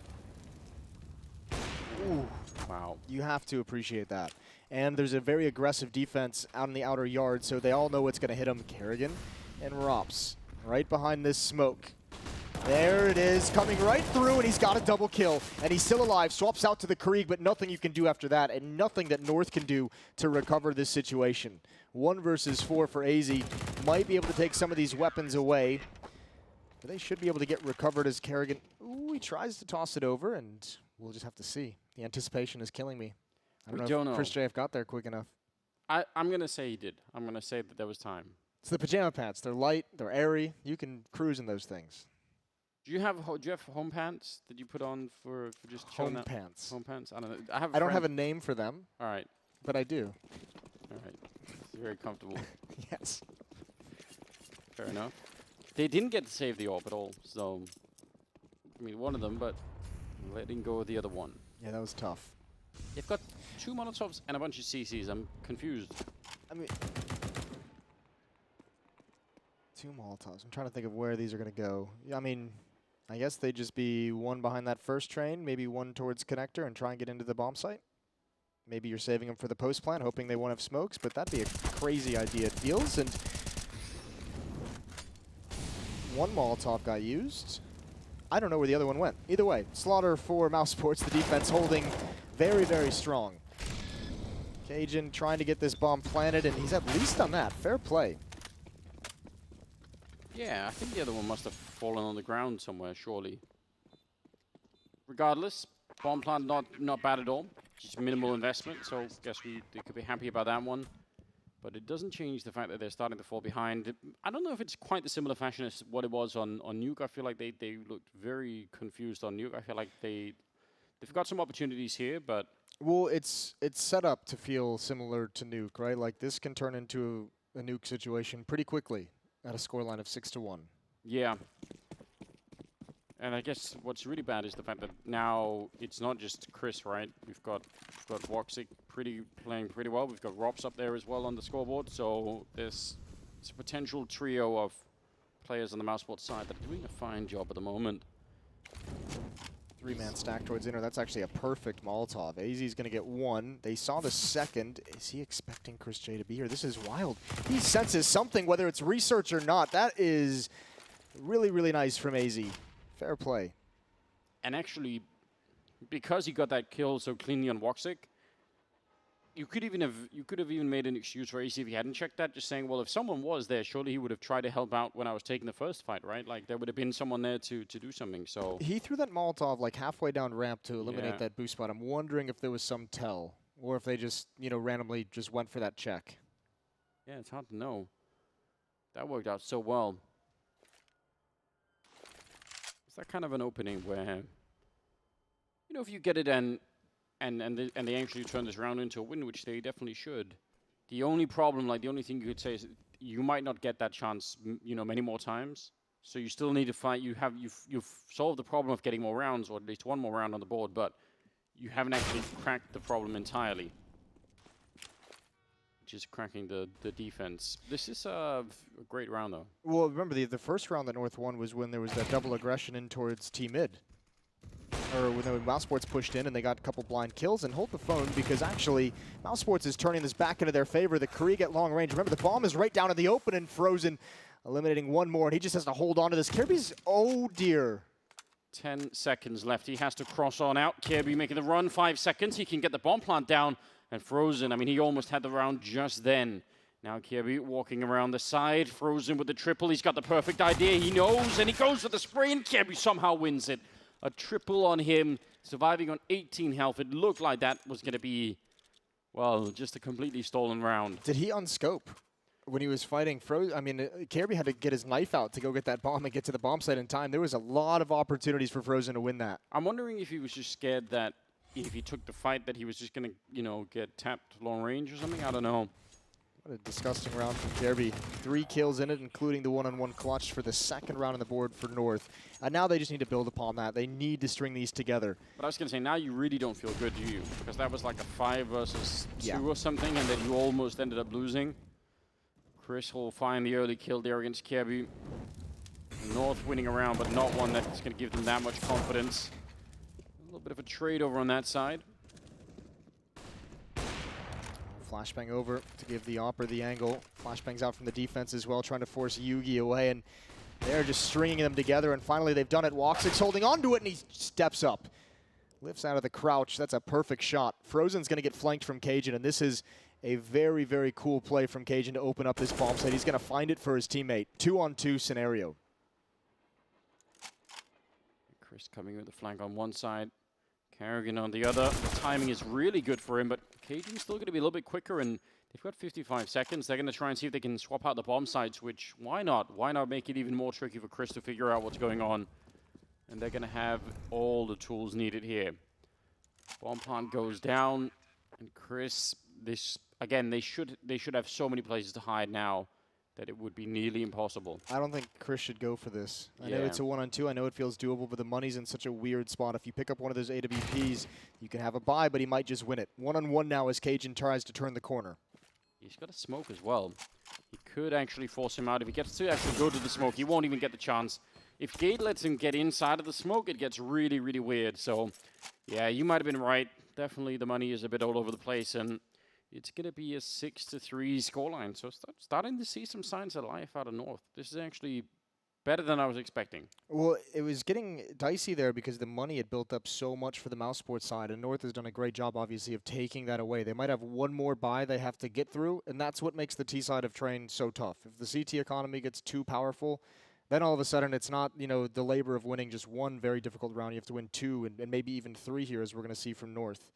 B: Ooh.
A: Wow.
B: You have to appreciate that. And there's a very aggressive defense out in the outer yard, so they all know what's going to hit them. Kerrigan and Rops right behind this smoke. There it is, coming right through, and he's got a double kill. And he's still alive, swaps out to the Krieg, but nothing you can do after that, and nothing that North can do to recover this situation. 1 versus 4 for AZ. Might be able to take some of these weapons away. But they should be able to get recovered as Kerrigan... Ooh, he tries to toss it over, and we'll just have to see. The anticipation is killing me. I don't know if Chris JF got there quick enough.
A: I'm going to say he did. I'm going to say that there was time.
B: It's the pajama pants. They're light, they're airy. You can cruise in those things.
A: Do you have home pants that you put on for just chilling
B: Home
A: out?
B: pants.
A: Home pants? I don't know.
B: I don't have a name for them,
A: All right.
B: but I do.
A: All right. It's very comfortable.
B: Yes.
A: Fair enough. They didn't get to save the AWP at all, so... I mean, one of them, but letting go of the other one.
B: Yeah, that was tough.
A: They've got 2 Molotovs and a bunch of CCs. I'm confused.
B: I mean... 2 Molotovs. I'm trying to think of where these are going to go. Yeah, I mean... I guess they'd just be 1 behind that first train, maybe 1 towards connector and try and get into the bomb site. Maybe you're saving them for the post plan, hoping they won't have smokes, but that'd be a crazy idea. It feels, and 1 Molotov got used. I don't know where the other one went. Either way, slaughter for mousesports. The defense holding very, very strong. Cajun trying to get this bomb planted, and he's at least done that. Fair play.
A: Yeah, I think the other one must have fallen on the ground somewhere, surely. Regardless, bomb plant not bad at all. Just minimal investment, so I guess they could be happy about that one. But it doesn't change the fact that they're starting to fall behind. I don't know if it's quite the similar fashion as what it was on Nuke. I feel like they looked very confused on Nuke. I feel like they've got some opportunities here, but...
B: Well, it's set up to feel similar to Nuke, right? Like, this can turn into a Nuke situation pretty quickly at a scoreline of 6-1.
A: Yeah. And I guess what's really bad is the fact that now it's not just Chris, right? We've got Woxic playing pretty well. We've got Rops up there as well on the scoreboard. So it's a potential trio of players on the mousesports side that are doing a fine job at the moment.
B: 3-man stack towards inner. That's actually a perfect Molotov. AZ's going to get 1. They saw the second. Is he expecting Chris J to be here? This is wild. He senses something, whether it's research or not. That is really, really nice from AZ. Fair play.
A: And actually, because he got that kill so cleanly on Woxic, you could have even made an excuse for AC if he hadn't checked that, just saying, well, if someone was there, surely he would have tried to help out when I was taking the first fight, right? Like, there would have been someone there to do something, so...
B: He threw that Molotov, like, halfway down ramp to eliminate that boost spot. I'm wondering if there was some tell, or if they just, you know, randomly just went for that check.
A: Yeah, it's hard to know. That worked out so well. It's that kind of an opening where, you know, if you get it and they actually turn this round into a win, which they definitely should, The only problem, like the only thing you could say is you might not get that chance, many more times. So you still need to fight. You've solved the problem of getting more rounds, or at least one more round on the board, but you haven't actually cracked the problem entirely. Just cracking the defense. This is a great round, though.
B: Well, remember the first round that North won was when there was that double aggression in towards T mid. Or when the mousesports pushed in and they got a couple blind kills. And hold the phone, because actually mousesports is turning this back into their favor. The Krieg at long range. Remember, the bomb is right down in the open, and Frozen eliminating one more, and he just has to hold on to this. Kirby's, oh dear.
A: 10 seconds left. He has to cross on out. Kirby making the run. 5 seconds. He can get the bomb plant down. And Frozen, I mean, he almost had the round just then. Now Kirby walking around the side. Frozen with the triple. He's got the perfect idea. He knows, and he goes for the spray, and Kirby somehow wins it. A triple on him, surviving on 18 health. It looked like that was going to be, well, just a completely stolen round.
B: Did he unscope when he was fighting Frozen? I mean, Kirby had to get his knife out to go get that bomb and get to the bomb site in time. There was a lot of opportunities for Frozen to win that.
A: I'm wondering if he was just scared that if he took the fight that he was just going to, get tapped long range or something. I don't know.
B: What a disgusting round from Kirby. 3 kills in it, including the one-on-one clutch for the second round on the board for North. And now they just need to build upon that. They need to string these together.
A: But I was going to say, now you really don't feel good, do you? Because that was like a 5 versus 2 or something, and then you almost ended up losing. Chris will find the early kill there against Kirby. North winning a round, but not one that's going to give them that much confidence. A little bit of a trade over on that side.
B: Flashbang over to give the Opera the angle. Flashbang's out from the defense as well, trying to force Yugi away, and they're just stringing them together, and finally they've done it. Woxic's holding on to it, and he steps up. Lifts out of the crouch. That's a perfect shot. Frozen's going to get flanked from Cajun, and this is a very, very cool play from Cajun to open up this bomb site. He's going to find it for his teammate. 2-on-2 scenario.
A: Chris coming with the flank on one side. Kerrigan on the other. The timing is really good for him, but Cajun's still going to be a little bit quicker, and they've got 55 seconds. They're going to try and see if they can swap out the bomb sites, which, why not? Why not make it even more tricky for Chris to figure out what's going on? And they're going to have all the tools needed here. Bomb plant goes down, and Chris, again, they should have so many places to hide now that it would be nearly impossible.
B: I don't think Chris should go for this. I know it's a 1-on-2. I know it feels doable, but the money's in such a weird spot. If you pick up one of those AWPs, you can have a buy, but he might just win it. 1-on-1 now as Cajun tries to turn the corner.
A: He's got a smoke as well. He could actually force him out. If he gets to actually go to the smoke, he won't even get the chance. If Gate lets him get inside of the smoke, it gets really, really weird. So, yeah, you might have been right. Definitely the money is a bit all over the place, and it's going to be a 6-3 scoreline. So starting to see some signs of life out of North. This is actually better than I was expecting.
B: Well, it was getting dicey there because the money had built up so much for the mousesports side, and North has done a great job, obviously, of taking that away. They might have one more buy they have to get through, and that's what makes the T side of Train so tough. If the CT economy gets too powerful, then all of a sudden it's not, the labor of winning just one very difficult round. You have to win 2 and maybe even 3 here, as we're going to see from North,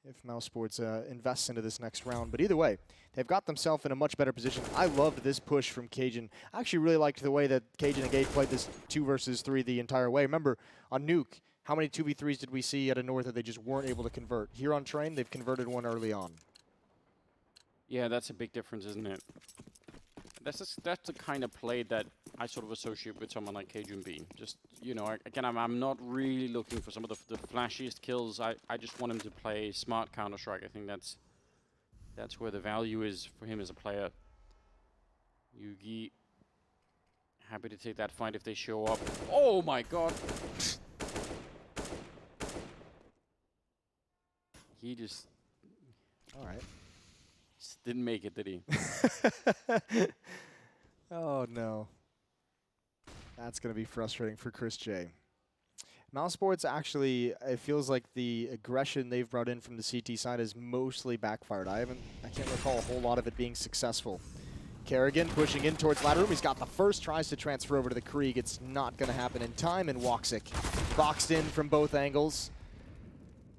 B: if mousesports invests into this next round. But either way, they've got themselves in a much better position. I loved this push from Cajun. I actually really liked the way that Cajun and Gate played this 2 versus 3 the entire way. Remember, on Nuke, how many 2v3s did we see out of North that they just weren't able to convert? Here on Train, they've converted one early on.
A: Yeah, that's a big difference, isn't it? That's the kind of play that I sort of associate with someone like Cajun B. Just, again, I'm not really looking for some of the flashiest kills. I just want him to play smart Counter-Strike. I think that's where the value is for him as a player. Yugi, happy to take that fight if they show up. Oh my god! He just...
B: All right.
A: Just didn't make it, did he?
B: Oh, no. That's going to be frustrating for Chris J. Mousesports actually, it feels like the aggression they've brought in from the CT side has mostly backfired. I can't recall a whole lot of it being successful. Kerrigan pushing in towards ladder room. He's got the first, tries to transfer over to the Krieg. It's not going to happen in time, and Woxic boxed in from both angles.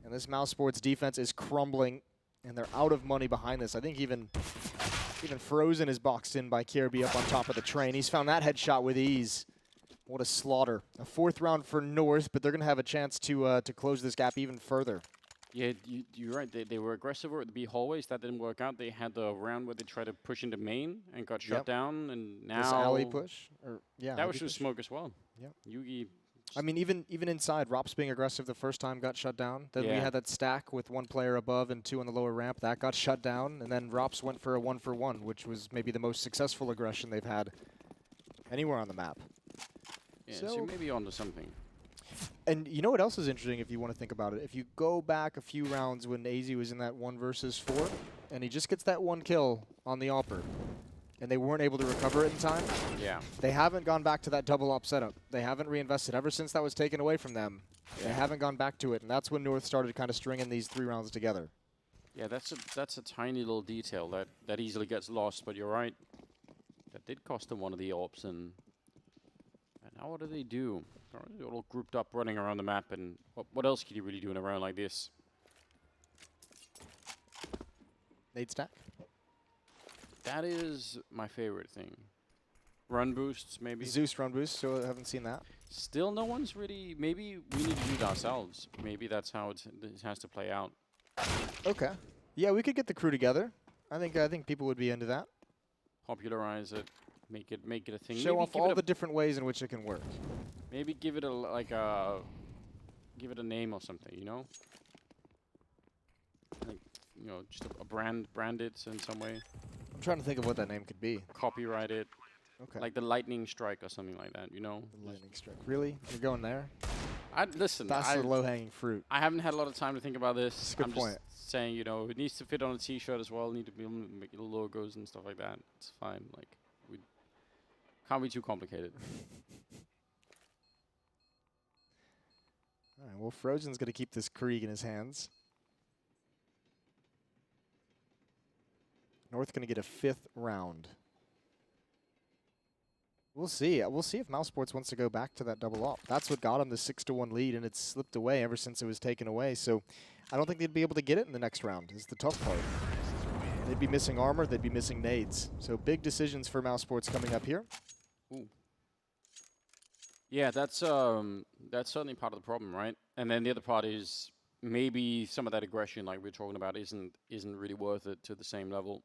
B: And this Mousesports defense is crumbling, and they're out of money behind this. I think even Frozen is boxed in by Kirby up on top of the Train. He's found that headshot with ease. What a slaughter. A 4th round for North, but they're going to have a chance to close this gap even further.
A: Yeah, you're right. They were aggressive at the B hallways. That didn't work out. They had the round where they tried to push into main and got shut down. And now
B: this alley push, or yeah,
A: that was
B: alley
A: just
B: push.
A: smoke as well.
B: Yep.
A: Yugi.
B: I mean, even inside, Rops being aggressive the first time got shut down. Then we
A: Yeah.
B: had that stack with 1 player above and 2 on the lower ramp. That got shut down. And then Rops went for a 1-for-1, which was maybe the most successful aggression they've had anywhere on the map.
A: Yeah, so
B: So-
A: maybe onto something.
B: And you know what else is interesting if you want to think about it? If you go back a few rounds when AZ was in that 1 versus 4, and he just gets that 1 kill on the AWPer, and they weren't able to recover it in time,
A: Yeah.
B: they haven't gone back to that double op setup. They haven't reinvested ever since that was taken away from them. They haven't gone back to it, and that's when North started kind of stringing these 3 rounds together.
A: Yeah, that's a tiny little detail that easily gets lost. But you're right. That did cost them one of the AWPs, and now what do they do? They're all grouped up, running around the map, and what else can you really do in a round like this?
B: Nade stack?
A: That is my favorite thing. Run boosts, maybe.
B: Zeus run boost, so I haven't seen that.
A: Still, no one's really. Maybe we need to do it ourselves. Maybe that's how it has to play out.
B: Okay. Yeah, we could get the crew together. I think people would be into that.
A: Popularize it, make it a thing.
B: Show
A: Maybe
B: off
A: give
B: all
A: it
B: the different ways in which it can work.
A: maybe give it give it a name or something. You know. Like, you know, just a brand it in some way.
B: I'm trying to think of what that name could be.
A: Copyright it,
B: Okay.
A: like the lightning strike or something like that. You know.
B: The lightning strike. Really? You're going there?
A: Listen.
B: That's the low-hanging fruit.
A: I haven't had a lot of time to think about this.
B: That's a good
A: I'm
B: point.
A: just saying, you know, it needs to fit on a T-shirt as well. Need to be able to make little logos and stuff like that. It's fine. Like, we can't be too complicated.
B: All right, well, Frozen's going to keep this Krieg in his hands. North going to get a 5th round. We'll see. We'll see if mousesports wants to go back to that double op. That's what got him the 6-1 lead, and it's slipped away ever since it was taken away. So I don't think they'd be able to get it in the next round. Is the tough part. They'd be missing armor. They'd be missing nades. So big decisions for mousesports coming up here.
A: Ooh. Yeah, that's certainly part of the problem, right? And then the other part is maybe some of that aggression, like we're talking about, isn't really worth it to the same level.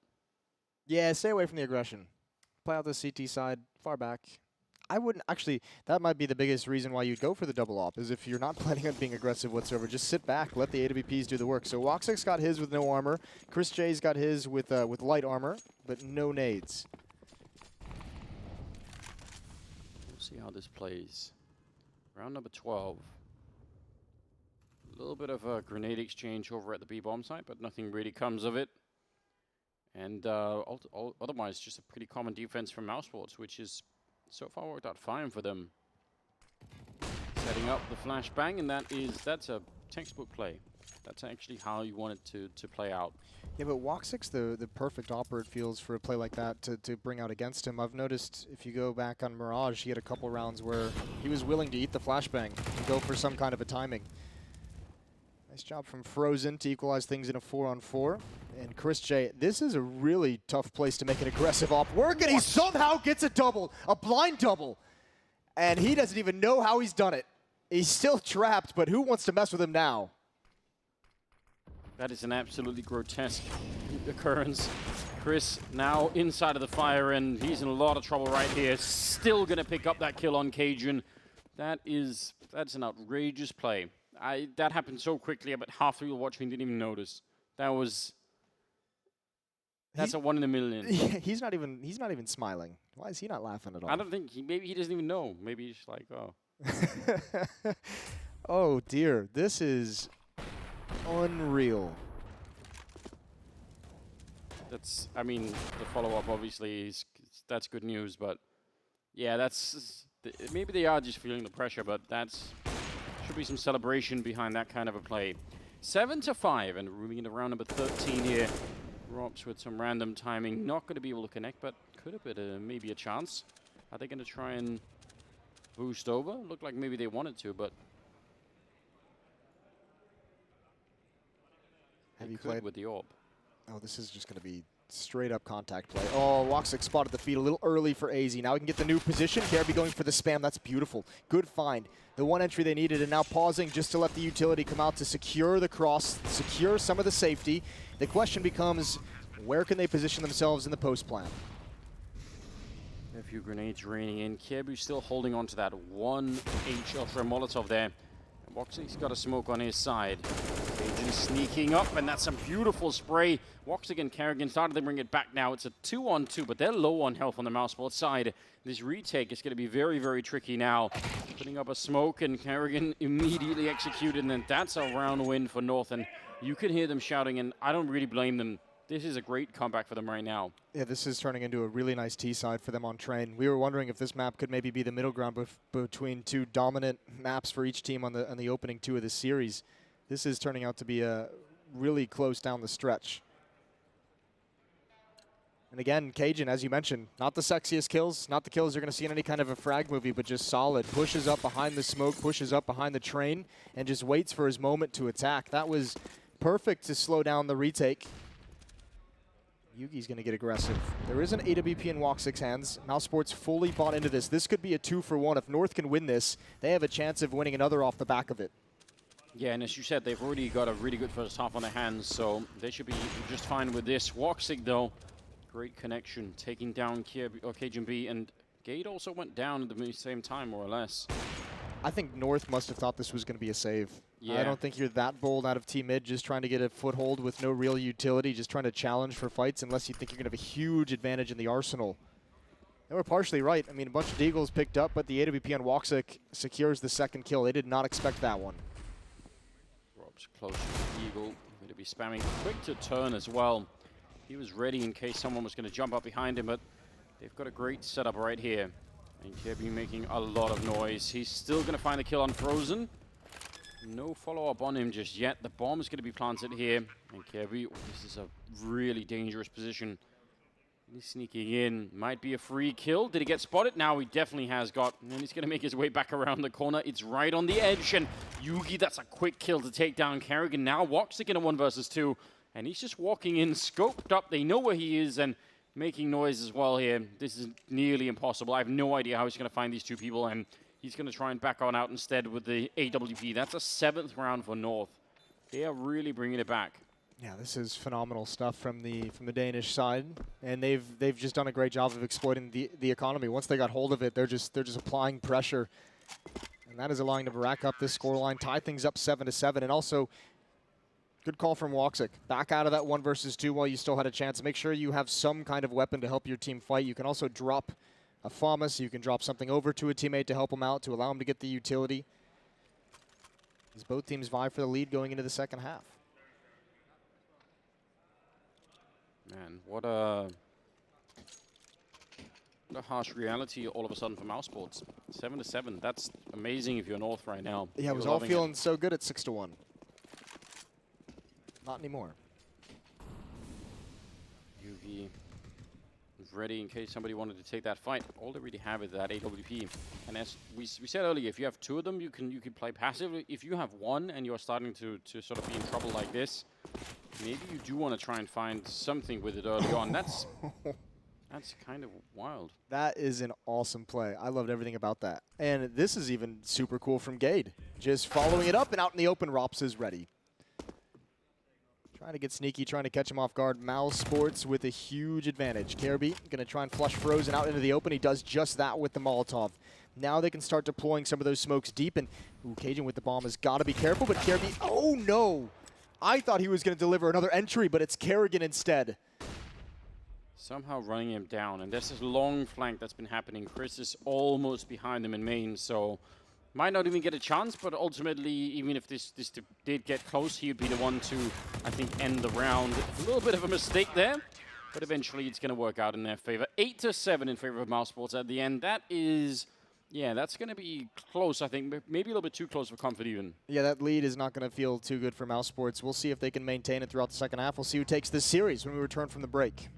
B: Yeah, stay away from the aggression. Play out the CT side, far back. I wouldn't actually. That might be the biggest reason why you'd go for the double op. Is if you're not planning on being aggressive whatsoever, just sit back, let the AWPs do the work. So Woxix got his with no armor. Chris J's got his with light armor, but no nades.
A: We'll see how this plays. Round number 12. A little bit of a grenade exchange over at the B bomb site, but nothing really comes of it. And otherwise, just a pretty common defense from mousesports, which is so far worked out fine for them. Setting up the flashbang, and that's a textbook play. That's actually how you want it to play out.
B: Yeah, but Woxix, the perfect opper, it feels, for a play like that to bring out against him. I've noticed if you go back on Mirage, he had a couple rounds where he was willing to eat the flashbang and go for some kind of a timing. Nice job from Frozen to equalize things in a 4-on-4. And Chris J, this is a really tough place to make an aggressive op work, and he somehow gets a double, a blind double. And he doesn't even know how he's done it. He's still trapped, but who wants to mess with him now?
A: That is an absolutely grotesque occurrence. Chris now inside of the fire, and he's in a lot of trouble right here. Still going to pick up that kill on Cajun. That's an outrageous play. That happened so quickly, but half of you watching didn't even notice. That's a 1 in a million.
B: He's not even smiling. Why is he not laughing at all?
A: I don't think maybe he doesn't even know. Maybe he's like, oh.
B: Oh dear, this is unreal.
A: I mean, the follow-up obviously that's good news, but yeah, maybe they are just feeling the pressure, but should be some celebration behind that kind of a play. 7-5, and moving into round number 13 here. Rops with some random timing, not going to be able to connect, but could have been maybe a chance. Are they going to try and boost over? Looked like maybe they wanted to, but
B: Have you
A: could
B: played
A: with the orb.
B: Oh, this is just going to be Straight up contact play. Oh, Woxic spotted the feed a little early for AZ. Now we can get the new position. Careby going for the spam. That's beautiful. Good find. The one entry they needed, and now pausing just to let the utility come out to secure the cross, secure some of the safety. The question becomes, where can they position themselves in the post plan?
A: A few grenades raining in. Careby still holding on to that 1H Ultra Molotov there. Woxic's got a smoke on his side. Cajun sneaking up, and that's a beautiful spray. Woxic and Kerrigan started to bring it back now. It's a 2-on-2, but they're low on health on the mousesports side. This retake is going to be very, very tricky now. Putting up a smoke, and Kerrigan immediately executed, and then that's a round win for North. And you can hear them shouting, and I don't really blame them. This is a great comeback for them right now.
B: Yeah, this is turning into a really nice T-side for them on train. We were wondering if this map could maybe be the middle ground between two dominant maps for each team on the opening 2 of the series. This is turning out to be really close down the stretch. And again, Cajun, as you mentioned, not the sexiest kills, not the kills you're going to see in any kind of a frag movie, but just solid. Pushes up behind the smoke, pushes up behind the train, and just waits for his moment to attack. That was perfect to slow down the retake. Yugi's going to get aggressive. There is an AWP in Woxic's hands. mousesports fully bought into this. This could be a 2-for-1. If North can win this, they have a chance of winning another off the back of it.
A: Yeah, and as you said, they've already got a really good first half on their hands, so they should be just fine with this. Woxic, though, great connection, taking down Cajun B, and Gate also went down at the same time, more or less.
B: I think North must have thought this was going to be a save.
A: Yeah.
B: I don't think you're that bold out of T-mid, just trying to get a foothold with no real utility, just trying to challenge for fights unless you think you're going to have a huge advantage in the arsenal. They were partially right. I mean, a bunch of deagles picked up, but the AWP on Woxic secures the second kill. They did not expect that one.
A: Rob's close to the eagle. Going to be spamming quick to turn as well. He was ready in case someone was going to jump up behind him, but they've got a great setup right here. And Kirby making a lot of noise. He's still going to find the kill on Frozen. No follow-up on him just yet. The bomb is going to be planted here. And Kirby, this is a really dangerous position. He's sneaking in. Might be a free kill. Did he get spotted? Now he definitely has got. And he's going to make his way back around the corner. It's right on the edge. And Yugi, that's a quick kill to take down Kerrigan. Now Woxic in a 1 versus 2. And he's just walking in, scoped up. They know where he is and making noise as well here. This is nearly impossible. I have no idea how he's going to find these two people. And he's going to try and back on out instead with the AWP. That's a 7th round for North. They are really bringing it back.
B: Yeah, this is phenomenal stuff from the Danish side, and they've just done a great job of exploiting the economy. Once they got hold of it, they're just applying pressure, and that is allowing them to rack up this scoreline, tie things up 7-7, and also good call from Woxic. Back out of that 1 versus 2 while you still had a chance. Make sure you have some kind of weapon to help your team fight. You can also drop a FAMAS. You can drop something over to a teammate to help them out, to allow them to get the utility. As both teams vie for the lead going into the second half.
A: Man, what a harsh reality all of a sudden for mousesports. 7-7. That's amazing if you're North right now.
B: Yeah, it was all feeling so good at 6-1. Not anymore.
A: Yugi is ready in case somebody wanted to take that fight. All they really have is that AWP. And as we said earlier, if you have 2 of them, you can play passively. If you have 1 and you're starting to sort of be in trouble like this, maybe you do want to try and find something with it early on. That's kind of wild.
B: That is an awesome play. I loved everything about that. And this is even super cool from Gade. Just following it up and out in the open, Rops is ready. Trying to get sneaky, trying to catch him off guard. mousesports with a huge advantage. Careby going to try and flush Frozen out into the open. He does just that with the Molotov. Now they can start deploying some of those smokes deep. And Cajun with the bomb has got to be careful. But Careby, oh no! I thought he was going to deliver another entry, but it's Kerrigan instead.
A: Somehow running him down. And there's this long flank that's been happening. Chris is almost behind him in main, so might not even get a chance, but ultimately, even if this did get close, he would be the one to, I think, end the round. A little bit of a mistake there, but eventually it's going to work out in their favor. 8-7 in favor of mousesports at the end. That is, yeah, that's going to be close, I think. Maybe a little bit too close for comfort even.
B: Yeah, that lead is not going to feel too good for mousesports. We'll see if they can maintain it throughout the second half. We'll see who takes this series when we return from the break.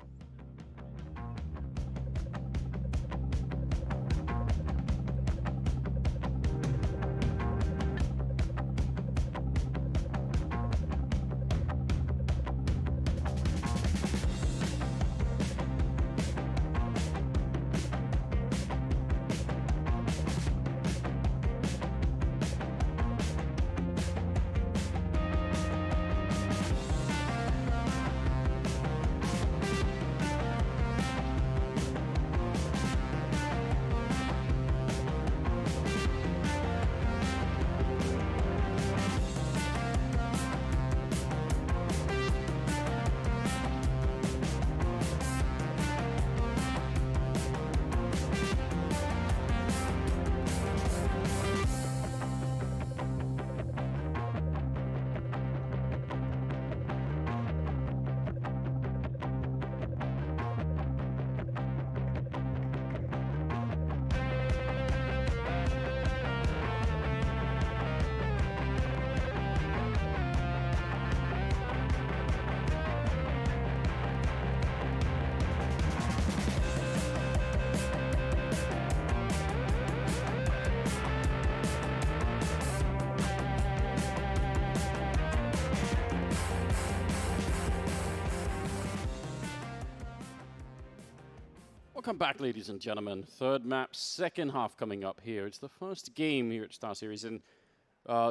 A: Welcome back, ladies and gentlemen. Third map, second half coming up here. It's the first game here at StarSeries, and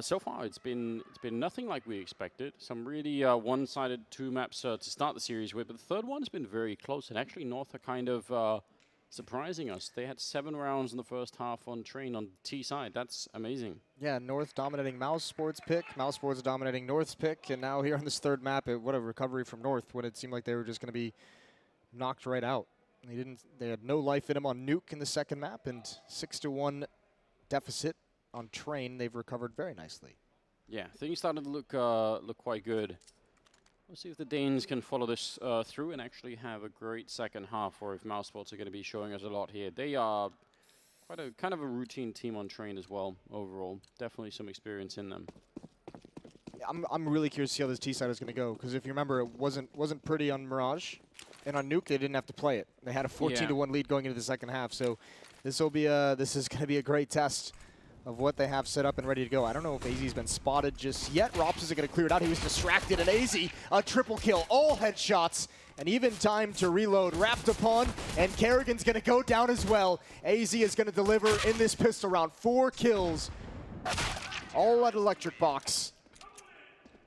A: so far it's been nothing like we expected. Some really one-sided two maps to start the series with, but the third one has been very close. And actually, North are kind of surprising us. They had 7 rounds in the first half on Train on T side. That's amazing.
B: Yeah, North dominating mousesports pick, mousesports dominating North's pick, and now here on this third map, what a recovery from North when it seemed like they were just going to be knocked right out. They had no life in them on Nuke in the second map, and 6-1 deficit on Train. They've recovered very nicely.
A: Yeah, things started to look quite good. Let's see if the Danes can follow this through and actually have a great second half, or if mousesports are going to be showing us a lot here. They are quite a kind of a routine team on Train as well. Overall, definitely some experience in them.
B: I'm really curious to see how this T side is going to go, because if you remember, it wasn't pretty on Mirage, and on Nuke they didn't have to play it. They had a 14-1 lead going into the second half, so this is going to be a great test of what they have set up and ready to go. I don't know if AZ's been spotted just yet. Rops isn't going to clear it out. He was distracted, and AZ, a triple kill, all headshots, and even time to reload wrapped upon, and Kerrigan's going to go down as well. AZ is going to deliver in this pistol round. 4 kills, all at Electric Box.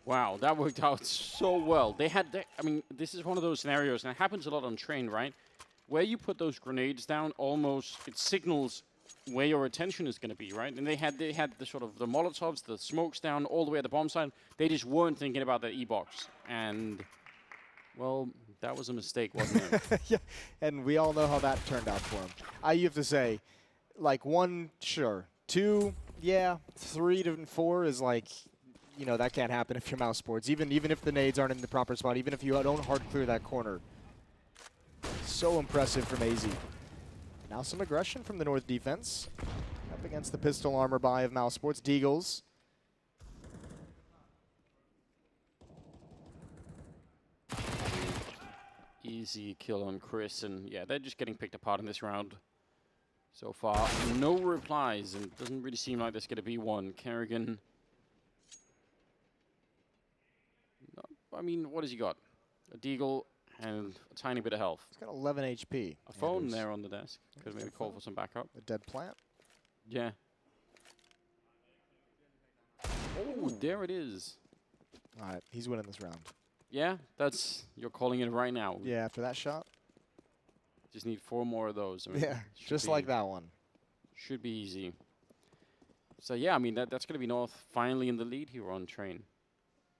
A: Wow, that worked out so well. I mean, this is one of those scenarios, and it happens a lot on Train, right? Where you put those grenades down, almost it signals where your attention is going to be, right? And they had the sort of the Molotovs, the smokes down all the way at the bomb side. They just weren't thinking about the E-box, and well, that was a mistake, wasn't it?
B: Yeah, and we all know how that turned out for him. You have to say, like 1, sure. 2, yeah. 3 to 4 is like, you know, that can't happen if you're mousesports. Even if the nades aren't in the proper spot, even if you don't hard clear that corner. So impressive from AZ. Now some aggression from the North defense. Up against the pistol armor buy of mousesports. Deagles.
A: Easy kill on Chris, and yeah, they're just getting picked apart in this round. So far, no replies, and it doesn't really seem like there's going to be one. Kerrigan. I mean, what has he got? A Deagle and a tiny bit of health.
B: He's got 11 HP.
A: A phone there on the desk. Could maybe call for some backup.
B: A dead plant.
A: Yeah. Oh, there it is.
B: All right, he's winning this round.
A: Yeah, you're calling it right now.
B: Yeah, after that shot.
A: Just need 4 more of those. I mean,
B: yeah, just like that one.
A: Should be easy. So yeah, I mean, that's going to be North finally in the lead here on Train.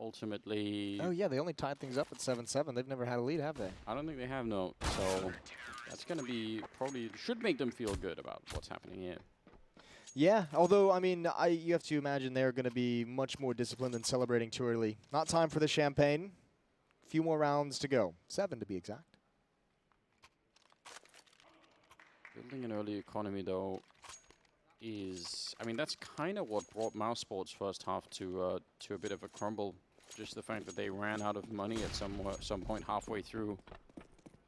A: Ultimately.
B: Oh yeah, they only tied things up at 7-7. They've never had a lead, have they?
A: I don't think they have, no. So that's going to be probably should make them feel good about what's happening here.
B: Yeah, although I mean, you have to imagine they're going to be much more disciplined than celebrating too early. Not time for the champagne. A few more rounds to go. 7 to be exact.
A: Building an early economy though is, I mean, that's kind of what brought mousesports first half to a bit of a crumble. Just the fact that they ran out of money at some point halfway through.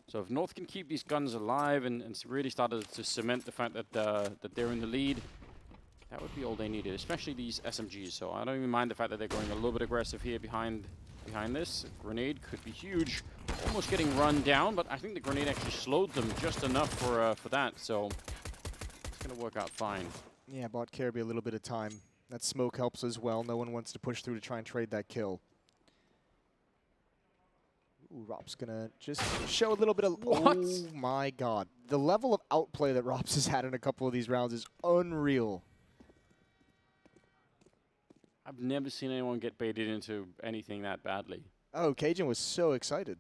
A: So if North can keep these guns alive and really started to cement the fact that that they're in the lead, that would be all they needed, especially these SMGs. So I don't even mind the fact that they're going a little bit aggressive here behind this. A grenade could be huge, almost getting run down, but I think the grenade actually slowed them just enough for that. So it's going to work out fine.
B: Yeah, bought Caribbean a little bit of time. That smoke helps as well. No one wants to push through to try and trade that kill. Ooh, Rop's gonna just show a little bit of...
A: What?
B: Oh my god. The level of outplay that Rops has had in a couple of these rounds is unreal.
A: I've never seen anyone get baited into anything that badly.
B: Oh, Cajun was so excited.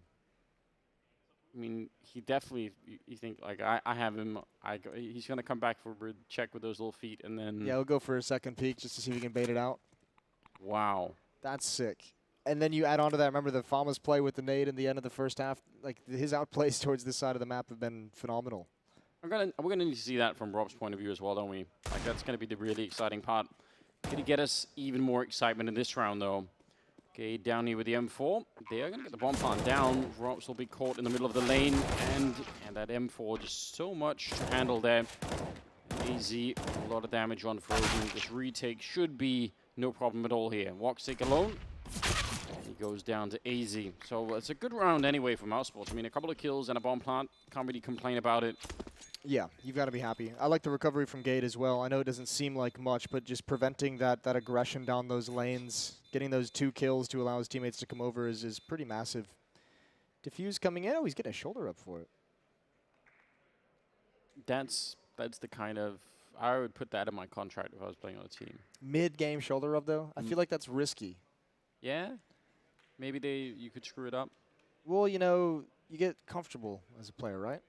A: I mean, he definitely, you think, like, I have him, he's going to come back for a check with those little feet, and then...
B: Yeah, he'll go for a second peek just to see if he can bait it out.
A: Wow.
B: That's sick. And then you add on to that, remember the Fama's play with the nade in the end of the first half? Like, his outplays towards this side of the map have been phenomenal.
A: We're going to need to see that from Rob's point of view as well, don't we? Like, that's going to be the really exciting part. Going to get us even more excitement in this round, though. Okay, down here with the M4. They are going to get the bomb plant down. Robs will be caught in the middle of the lane, and that M4 just so much to handle there. AZ, a lot of damage on Frozen. This retake should be no problem at all here. Woxic alone. He goes down to AZ. So it's a good round anyway for mousesports. I mean, a couple of kills and a bomb plant. Can't really complain about it.
B: Yeah, you've got to be happy. I like the recovery from Gade as well. I know it doesn't seem like much, but just preventing that aggression down those lanes, getting those 2 kills to allow his teammates to come over is pretty massive. Diffuse coming in. Oh, he's getting a shoulder up for it.
A: That's the kind of... I would put that in my contract if I was playing on a team.
B: Mid-game shoulder up, though? I feel like that's risky.
A: Yeah? Maybe you could screw it up.
B: Well, you know, you get comfortable as a player, right?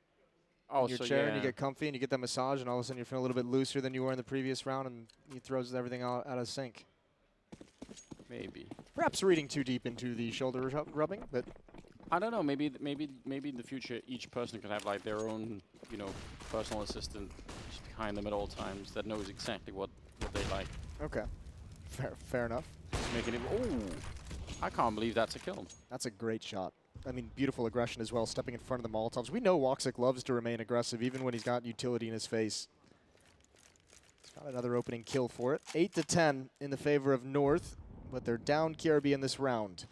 A: Oh,
B: in your
A: so
B: chair,
A: yeah.
B: and you get comfy, and you get that massage, and all of a sudden you're feeling a little bit looser than you were in the previous round, and he throws everything out of sync.
A: Maybe.
B: Perhaps reading too deep into the shoulder rubbing, but
A: I don't know. Maybe in the future, each person could have like their own, you know, personal assistant just behind them at all times that knows exactly what they like.
B: okay, fair enough.
A: Just making it. Oh, I can't believe that's a kill.
B: That's a great shot. I mean, beautiful aggression as well, stepping in front of the Molotovs. We know Woxic loves to remain aggressive, even when he's got utility in his face. He's got another opening kill for it. 8-10 in the favor of North, but they're down KRB in this round.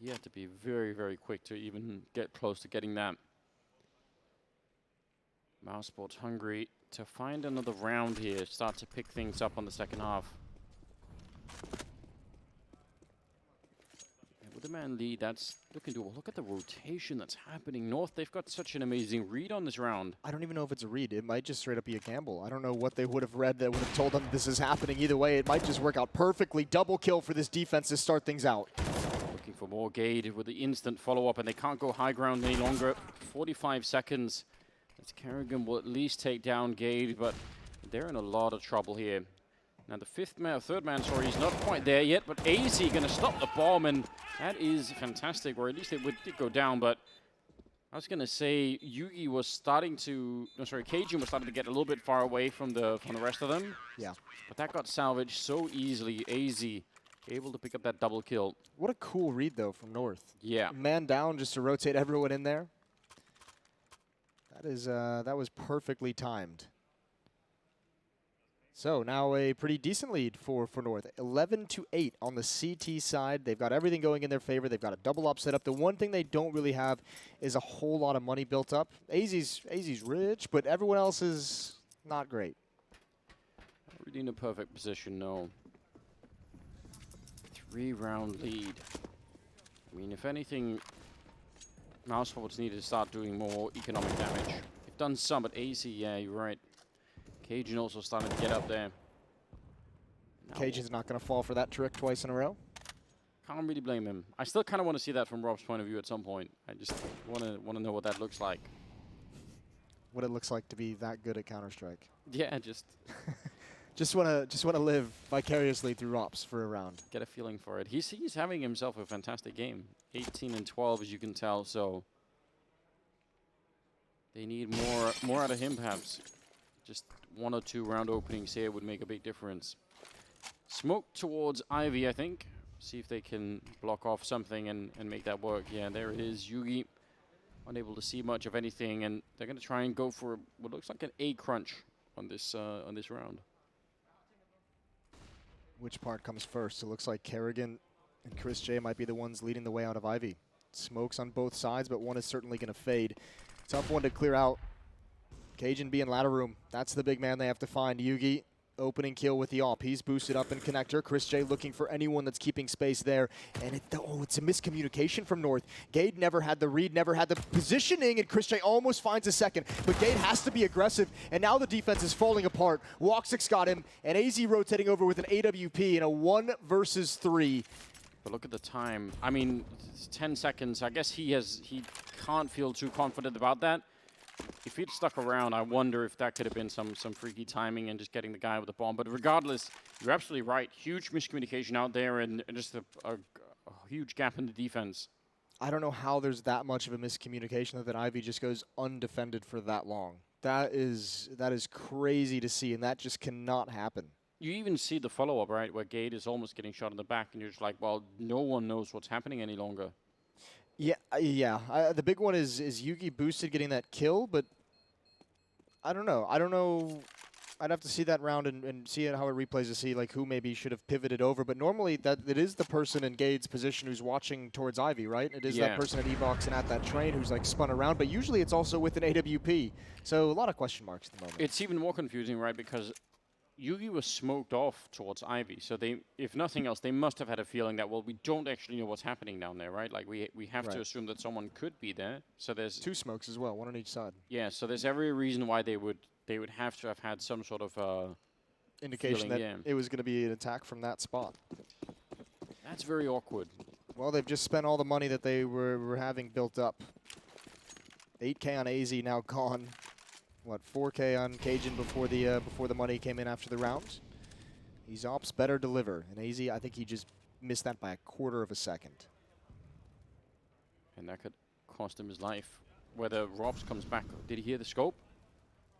A: You have to be very, very quick to even get close to getting that. mousesports hungry to find another round here, start to pick things up on the second half. With the man lead, that's looking to look at the rotation that's happening. North, they've got such an amazing read on this round.
B: I don't even know if it's a read. It might just straight up be a gamble. I don't know what they would have read that would have told them this is happening. Either way, it might just work out perfectly. Double kill for this defense to start things out.
A: Looking for more Gade with the instant follow-up, and they can't go high ground any longer. 45 seconds. As Kerrigan will at least take down Gade, but they're in a lot of trouble here. Now the third man, sorry, he's not quite there yet, but AZ going to stop the bomb, and that is fantastic, or at least it did go down, but I was going to say Yugi was starting to, no, sorry, Cajun was starting to get a little bit far away from the rest of them.
B: Yeah.
A: But that got salvaged so easily. AZ able to pick up that double kill.
B: What a cool read, though, from North.
A: Yeah.
B: Man down just to rotate everyone in there. That was perfectly timed. So now a pretty decent lead for North. 11-8 on the CT side. They've got everything going in their favor. They've got a double up set up. The one thing they don't really have is a whole lot of money built up. AZ's rich, but everyone else is not great.
A: Not really in a perfect position, no. 3-round lead. I mean, if anything, mousesports need to start doing more economic damage. They've done some, but AZ, yeah, you're right. Cajun also starting to get up there.
B: Cajun's not going to fall for that trick twice in a row.
A: Can't really blame him. I still kind of want to see that from Rob's point of view at some point. I just want to know what that looks like.
B: What it looks like to be that good at Counter-Strike.
A: Yeah, just
B: just want to live vicariously through Rops for a round.
A: get a feeling for it. He's having himself a fantastic game. 18-12, as you can tell. So they need more out of him, perhaps. Just 1 or 2 round openings here would make a big difference. Smoke towards Ivy, I think. See if they can block off something and make that work. Yeah, there it is. Yugi unable to see much of anything, and they're going to try and go for what looks like an A crunch on this round.
B: Which part comes first? It looks like Kerrigan and Chris J might be the ones leading the way out of Ivy. Smokes on both sides, but one is certainly going to fade. Tough one to clear out. Cajun being ladder room. That's the big man they have to find. Yugi, opening kill with the AWP. He's boosted up in connector. Chris J looking for anyone that's keeping space there. And it's a miscommunication from North. Gade never had the read, never had the positioning, and Chris J almost finds a second. But Gade has to be aggressive, and now the defense is falling apart. Woxic's got him, and AZ rotating over with an AWP in a 1 versus 3.
A: But look at the time. I mean, it's 10 seconds. I guess he can't feel too confident about that. If he'd stuck around, I wonder if that could have been some freaky timing and just getting the guy with the bomb. But regardless, you're absolutely right. Huge miscommunication out there and just a huge gap in the defense.
B: I don't know how there's that much of a miscommunication that Ivy just goes undefended for that long. That is crazy to see, and that just cannot happen.
A: You even see the follow-up, right, where Gade is almost getting shot in the back, and you're just like, well, no one knows what's happening any longer.
B: Yeah. The big one is Yugi boosted getting that kill, but I don't know. I don't know I'd have to see that round and see how it replays to see like who maybe should have pivoted over. But normally that it is the person in Gade's position who's watching towards Ivy, right? It is that person at E-Box and at that train who's like spun around. But usually it's also with an AWP. So a lot of question marks at the moment.
A: It's even more confusing, right? Because Yugi was smoked off towards Ivy. So they, if nothing else, they must have had a feeling that, well, we don't actually know what's happening down there, right? Like we have to assume that someone could be there. So there's
B: 2 smokes as well, 1 on each side.
A: Yeah, so there's every reason why they would have to have had some sort of
B: indication
A: feeling,
B: that it was going to be an attack from that spot.
A: That's very awkward.
B: Well, they've just spent all the money that they were having built up. 8K on AZ now gone. What, 4K on Cajun before the money came in after the round. He's ops better deliver. And AZ, I think he just missed that by a quarter of a second.
A: And that could cost him his life. Whether Robs comes back, did he hear the scope?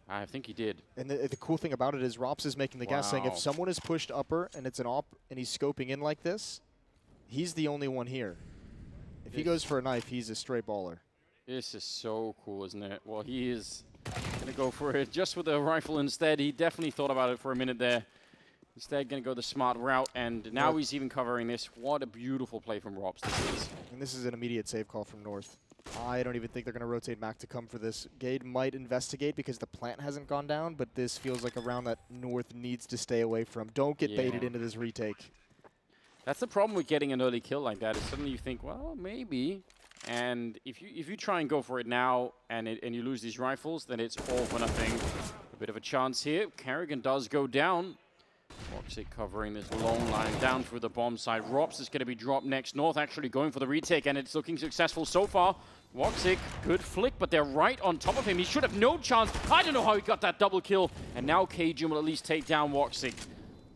A: I think he did.
B: And the cool thing about it is Rops is making the guess saying if someone is pushed upper and it's an op and he's scoping in like this, he's the only one here. If he goes for a knife, he's a straight baller.
A: This is so cool, isn't it? Well, he is going to go for it just with a rifle instead. He definitely thought about it for a minute there. Instead, going to go the smart route, and now he's even covering this. What a beautiful play from Robs this is.
B: And this is an immediate save call from North. I don't even think they're going to rotate back to come for this. Gade might investigate because the plant hasn't gone down, but this feels like a round that North needs to stay away from. Don't get baited into this retake.
A: That's the problem with getting an early kill like that, is suddenly you think, well, maybe. And if you try and go for it now and you lose these rifles, then it's all for nothing. A bit of a chance here. Kerrigan does go down. Roxy covering this long line down through the bomb side. Rops is going to be dropped next. North actually going for the retake, and it's looking successful so far. Woxic, good flick, but they're right on top of him. He should have no chance. I don't know how he got that double kill. And now Cajun will at least take down Woxic.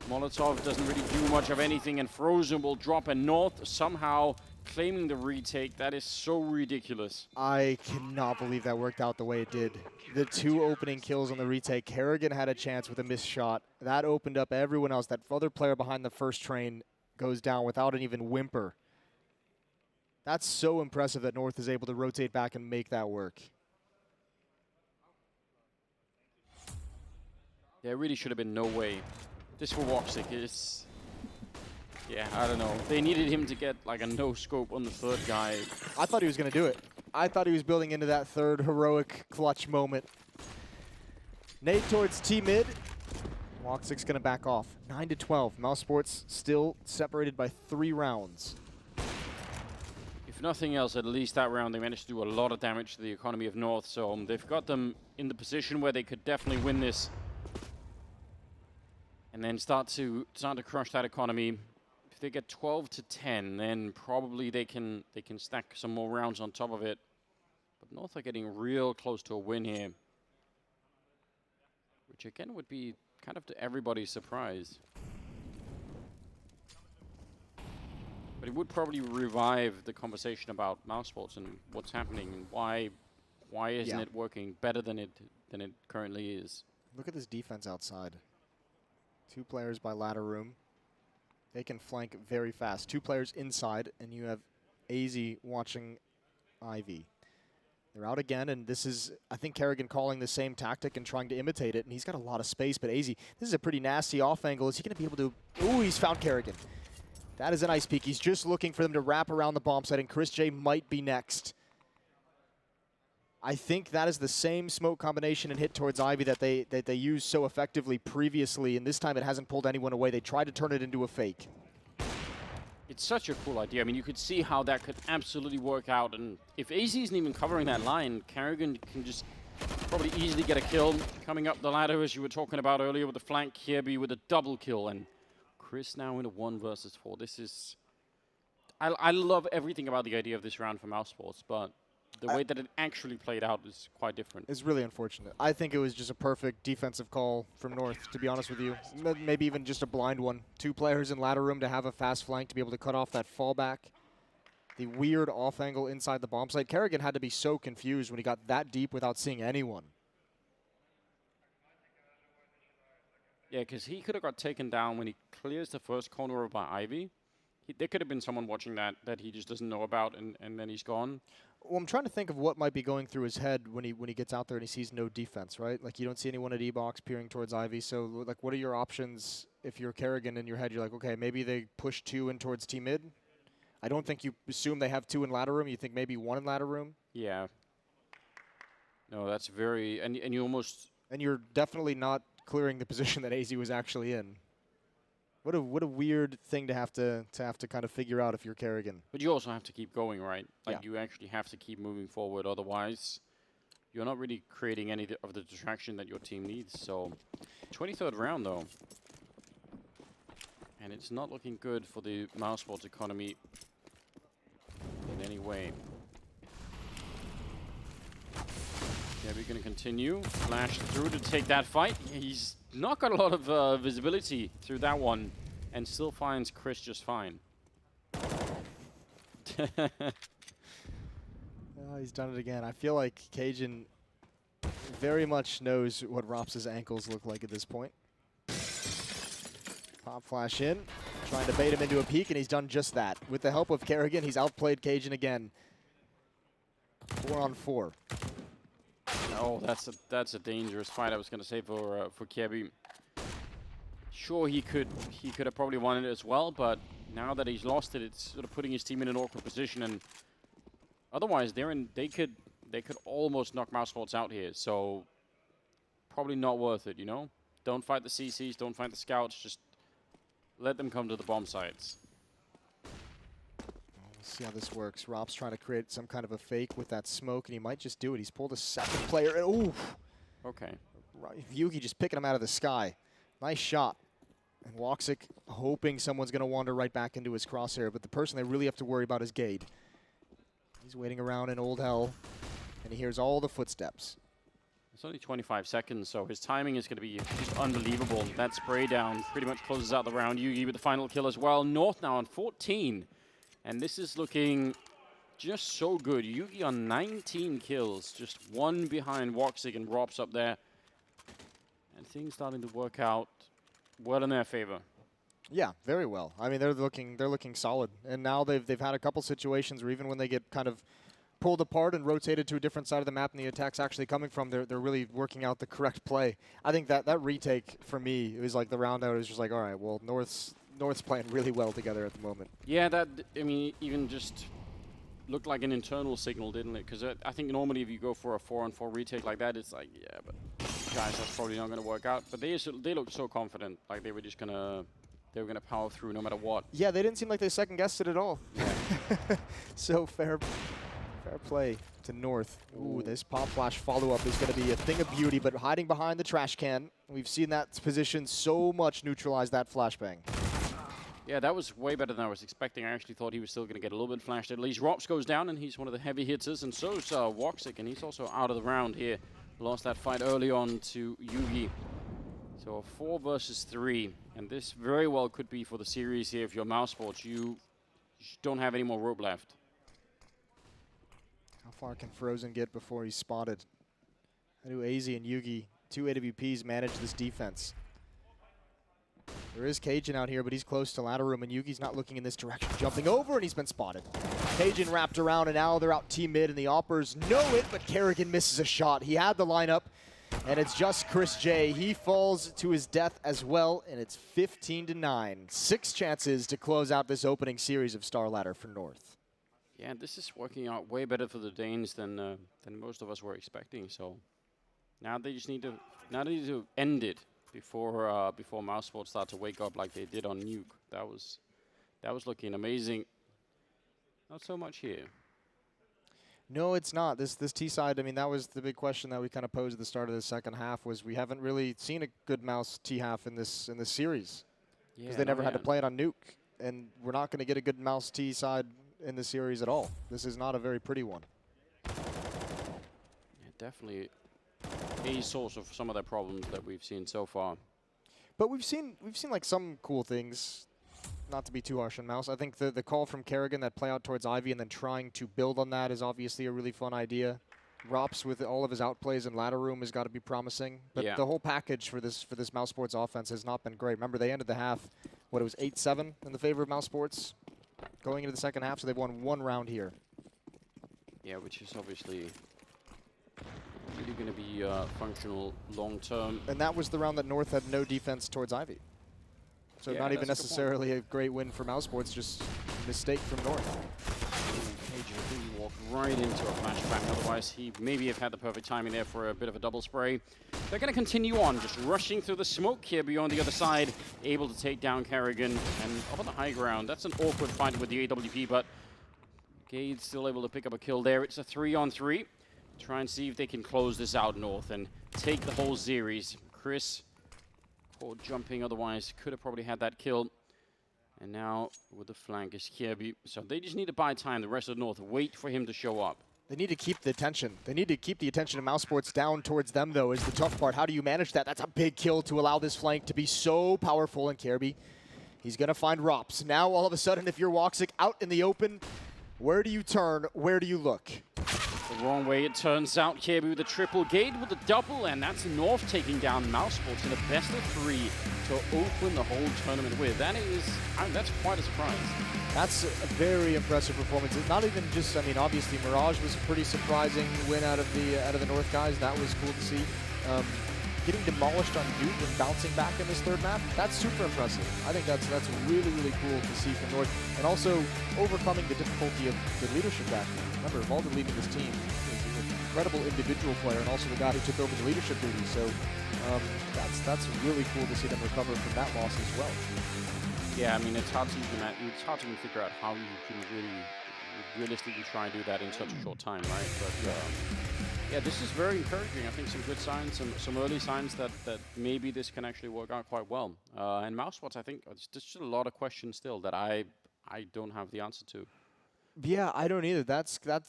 A: Molotov doesn't really do much of anything, and Frozen will drop, and North somehow claiming the retake. That is so ridiculous.
B: I cannot believe that worked out the way it did. The 2 opening kills on the retake. Kerrigan had a chance with a missed shot. That opened up everyone else. That other player behind the first train goes down without an even whimper. That's so impressive that North is able to rotate back and make that work.
A: There really should have been no way. This for Woxic is... Yeah, I don't know. They needed him to get like a no-scope on the third guy.
B: I thought he was going to do it. I thought he was building into that third heroic clutch moment. Nade towards T-mid. Woxic's going to back off. 9-12. mousesports still separated by 3 rounds.
A: If nothing else, at least that round they managed to do a lot of damage to the economy of North, so they've got them in the position where they could definitely win this. And then start to crush that economy. If they get 12-10, then probably they can stack some more rounds on top of it. But North are getting real close to a win here, which again would be kind of to everybody's surprise. But it would probably revive the conversation about mousesports and what's happening and why isn't it working better than it currently is.
B: Look at this defense outside. 2 players by ladder room. They can flank very fast. 2 players inside, and you have AZ watching Ivy. They're out again, and this is, I think, Kerrigan calling the same tactic and trying to imitate it, and he's got a lot of space, but AZ, this is a pretty nasty off angle. Is he going to be able to... Ooh, he's found Kerrigan. That is an ice peek. He's just looking for them to wrap around the bomb site, and Chris J might be next. I think that is the same smoke combination and hit towards Ivy that they used so effectively previously, and this time it hasn't pulled anyone away. They tried to turn it into a fake.
A: It's such a cool idea. I mean, you could see how that could absolutely work out, and if AZ isn't even covering that line, Kerrigan can just probably easily get a kill. Coming up the ladder, as you were talking about earlier, with the flank Kirby with a double kill, and Chris now in a 1 versus 4. This is... I love everything about the idea of this round for mousesports, but the way that it actually played out is quite different.
B: It's really unfortunate. I think it was just a perfect defensive call from North, to be honest with you. Maybe even just a blind one. 2 players in ladder room to have a fast flank to be able to cut off that fallback. The weird off angle inside the bomb site. Kerrigan had to be so confused when he got that deep without seeing anyone. Yeah,
A: because he could have got taken down when he clears the first corner by Ivy. There could have been someone watching that he just doesn't know about, and then he's gone.
B: Well, I'm trying to think of what might be going through his head when he gets out there and he sees no defense, right? Like, you don't see anyone at E-box peering towards Ivy. So, like, what are your options if you're Kerrigan in your head? You're like, okay, maybe they push 2 in towards T-mid. I don't think you assume they have 2 in ladder room. You think maybe 1 in ladder room.
A: Yeah. No, that's very... And you almost...
B: And you're definitely not clearing the position that AZ was actually in. What a weird thing to have to kind of figure out if you're Kerrigan.
A: But you also have to keep going, right? Like,
B: Yeah.
A: you actually have to keep moving forward. Otherwise, you're not really creating any of the distraction that your team needs. So, 23rd round, though. And it's not looking good for the mousesports economy in any way. Yeah, we're going to continue. Flash through to take that fight. He's not got a lot of visibility through that one, and still finds Chris just fine.
B: Oh, he's done it again. I feel like Cajun very much knows what Rops' ankles look like at this point. Pop flash in, trying to bait him into a peek, and he's done just that. With the help of Kerrigan, he's outplayed Cajun again. 4 on 4.
A: Oh, that's a dangerous fight. I was going to say for Kebby. Sure, he could have probably won it as well, but now that he's lost it, it's sort of putting his team in an awkward position. And otherwise, they could almost knock mousesports out here. So probably not worth it, you know. Don't fight the CCs, don't fight the scouts. Just let them come to the bomb sites.
B: Let's see how this works. Rob's trying to create some kind of a fake with that smoke, and he might just do it. He's pulled a second player. Ooh.
A: Okay.
B: Yugi just picking him out of the sky. Nice shot. And Woxic hoping someone's going to wander right back into his crosshair, but the person they really have to worry about is Gade. He's waiting around in old hell, and he hears all the footsteps.
A: It's only 25 seconds, so his timing is going to be just unbelievable. That spray down pretty much closes out the round. Yugi with the final kill as well. North now on 14. And this is looking just so good. Yugi on 19 kills, just 1 behind Woxic and Robs up there. And things starting to work out well in their favor.
B: Yeah, very well. I mean, they're looking solid. And now they've had a couple situations where even when they get kind of pulled apart and rotated to a different side of the map and the attack's actually coming from, they're really working out the correct play. I think that retake for me, it was like the round out is just like, all right, well, North's playing really well together at the moment.
A: Yeah, I mean, even just looked like an internal signal, didn't it? Because I think normally if you go for a 4-on-4 retake like that, it's like, yeah, but guys, that's probably not going to work out. But they looked so confident, like they were just gonna power through no matter what.
B: Yeah, they didn't seem like they second guessed it at all. So fair play to North. Ooh, this pop flash follow-up is going to be a thing of beauty, but hiding behind the trash can. We've seen that position so much neutralize that flashbang.
A: Yeah, that was way better than I was expecting. I actually thought he was still going to get a little bit flashed. At least Rops goes down, and he's one of the heavy hitters, and so's Woxic, and he's also out of the round here. Lost that fight early on to Yugi. So a 4 versus 3, and this very well could be for the series here. If you're mousesports, you don't have any more rope left.
B: How far can Frozen get before he's spotted? How do AZ and Yugi, 2 AWPs, manage this defense? There is Cajun out here, but he's close to ladder room, and Yugi's not looking in this direction. Jumping over, and he's been spotted. Cajun wrapped around, and now they're out T-mid, and the Oppers know it, but Kerrigan misses a shot. He had the lineup, and it's just Chris J. He falls to his death as well, and it's 15-9. 6 chances to close out this opening series of Starladder for North.
A: Yeah, this is working out way better for the Danes than most of us were expecting. So now they just need to end it before mousesports start to wake up like they did on Nuke. That was looking amazing. Not so much here.
B: No, it's not. This T side, I mean, that was the big question that we kind of posed at the start of the second half, was we haven't really seen a good mouse T half in this series. Because they never had to play it on Nuke. And we're not going to get a good mouse T side in the series at all. This is not a very pretty one.
A: Yeah, definitely a source of some of the problems that we've seen so far.
B: But we've seen like some cool things. Not to be too harsh on Mouse. I think the call from Kerrigan, that play out towards Ivy and then trying to build on that, is obviously a really fun idea. Rops with all of his outplays in ladder room has got to be promising. But the whole package for this mousesports offense has not been great. Remember, they ended the half, what, it was 8-7 in the favor of mousesports? going into the second half, so they've won 1 round here.
A: Yeah, which is obviously really going to be functional long term.
B: And that was the round that North had no defense towards Ivy. So
A: Yeah,
B: not even
A: that's a good point.
B: necessarily a great win for mousesports, just a mistake from North.
A: KJ walked right into a flashback. Otherwise, he maybe have had the perfect timing there for a bit of a double spray. They're going to continue on, just rushing through the smoke here beyond the other side, able to take down Kerrigan. And up on the high ground, that's an awkward fight with the AWP, but Gade's still able to pick up a kill there. It's a 3-on-3. Try and see if they can close this out, North, and take the whole series. Chris caught jumping, otherwise could have probably had that kill. And now with the flank is Kierby. So they just need to buy time. The rest of North wait for him to show up.
B: They need to keep the attention. They need to keep the attention of mousesports down towards them, though, is the tough part. How do you manage that? That's a big kill to allow this flank to be so powerful. And Kierby, he's going to find Rops. Now, all of a sudden, if you're Woxic out in the open, where do you turn? Where do you look?
A: The wrong way it turns out. Kierby with a triple, Gade with a double, and that's North taking down mousesports in a best of 3 to open the whole tournament with. That is, that's quite a surprise.
B: That's a very impressive performance. It's not even just, I mean, obviously Mirage was a pretty surprising win out of the North guys. That was cool to see. Getting demolished on Duke and bouncing back in this third map, that's super impressive. I think that's really, really cool to see from North. And also overcoming the difficulty of the leadership back. Remember, Valder leading this team is an incredible individual player and also the guy who took over the leadership duties. So that's really cool to see them recover from that loss as well.
A: Yeah, I mean, it's hard to even figure out how you can really realistically try and do that in such a short time, right? But yeah, this is very encouraging. I think some good signs, some early signs that maybe this can actually work out quite well. And mousesports, I think, there's just a lot of questions still that I don't have the answer to.
B: Yeah, I don't either.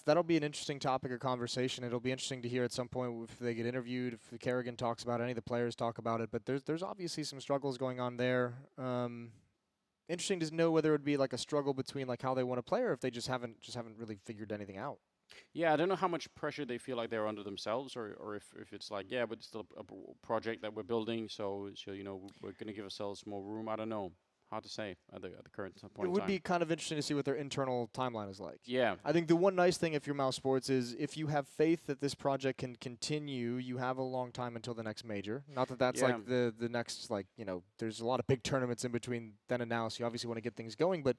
B: That'll be an interesting topic of conversation. It'll be interesting to hear at some point if they get interviewed, if Kerrigan talks about it, any of the players talk about it. But there's obviously some struggles going on there. Interesting to know whether it would be like a struggle between like how they want to play or if they just haven't really figured anything out.
A: Yeah, I don't know how much pressure they feel like they're under themselves, or if it's like, yeah, but it's still a project that we're building, so you know, we're going to give ourselves more room. I don't know. Hard to say at the current point in time.
B: It would be kind of interesting to see what their internal timeline is like.
A: Yeah.
B: I think the one nice thing if you're mousesports is if you have faith that this project can continue, you have a long time until the next major. Not that that's like the next, like, you know, there's a lot of big tournaments in between then and now, so you obviously want to get things going, but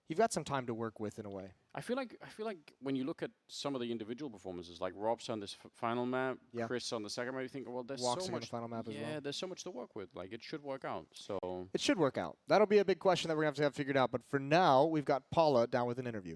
B: you've got some time to work with in a way.
A: I feel like when you look at some of the individual performances, like Rob's on this final map, Chris on the second map, you think, well, there's so much.
B: On the final map as well.
A: Yeah, there's so much to work with. Like, it should work out. So
B: it should work out. That'll be a big question that we're going to have figured out. But for now, we've got Paula down with an interview.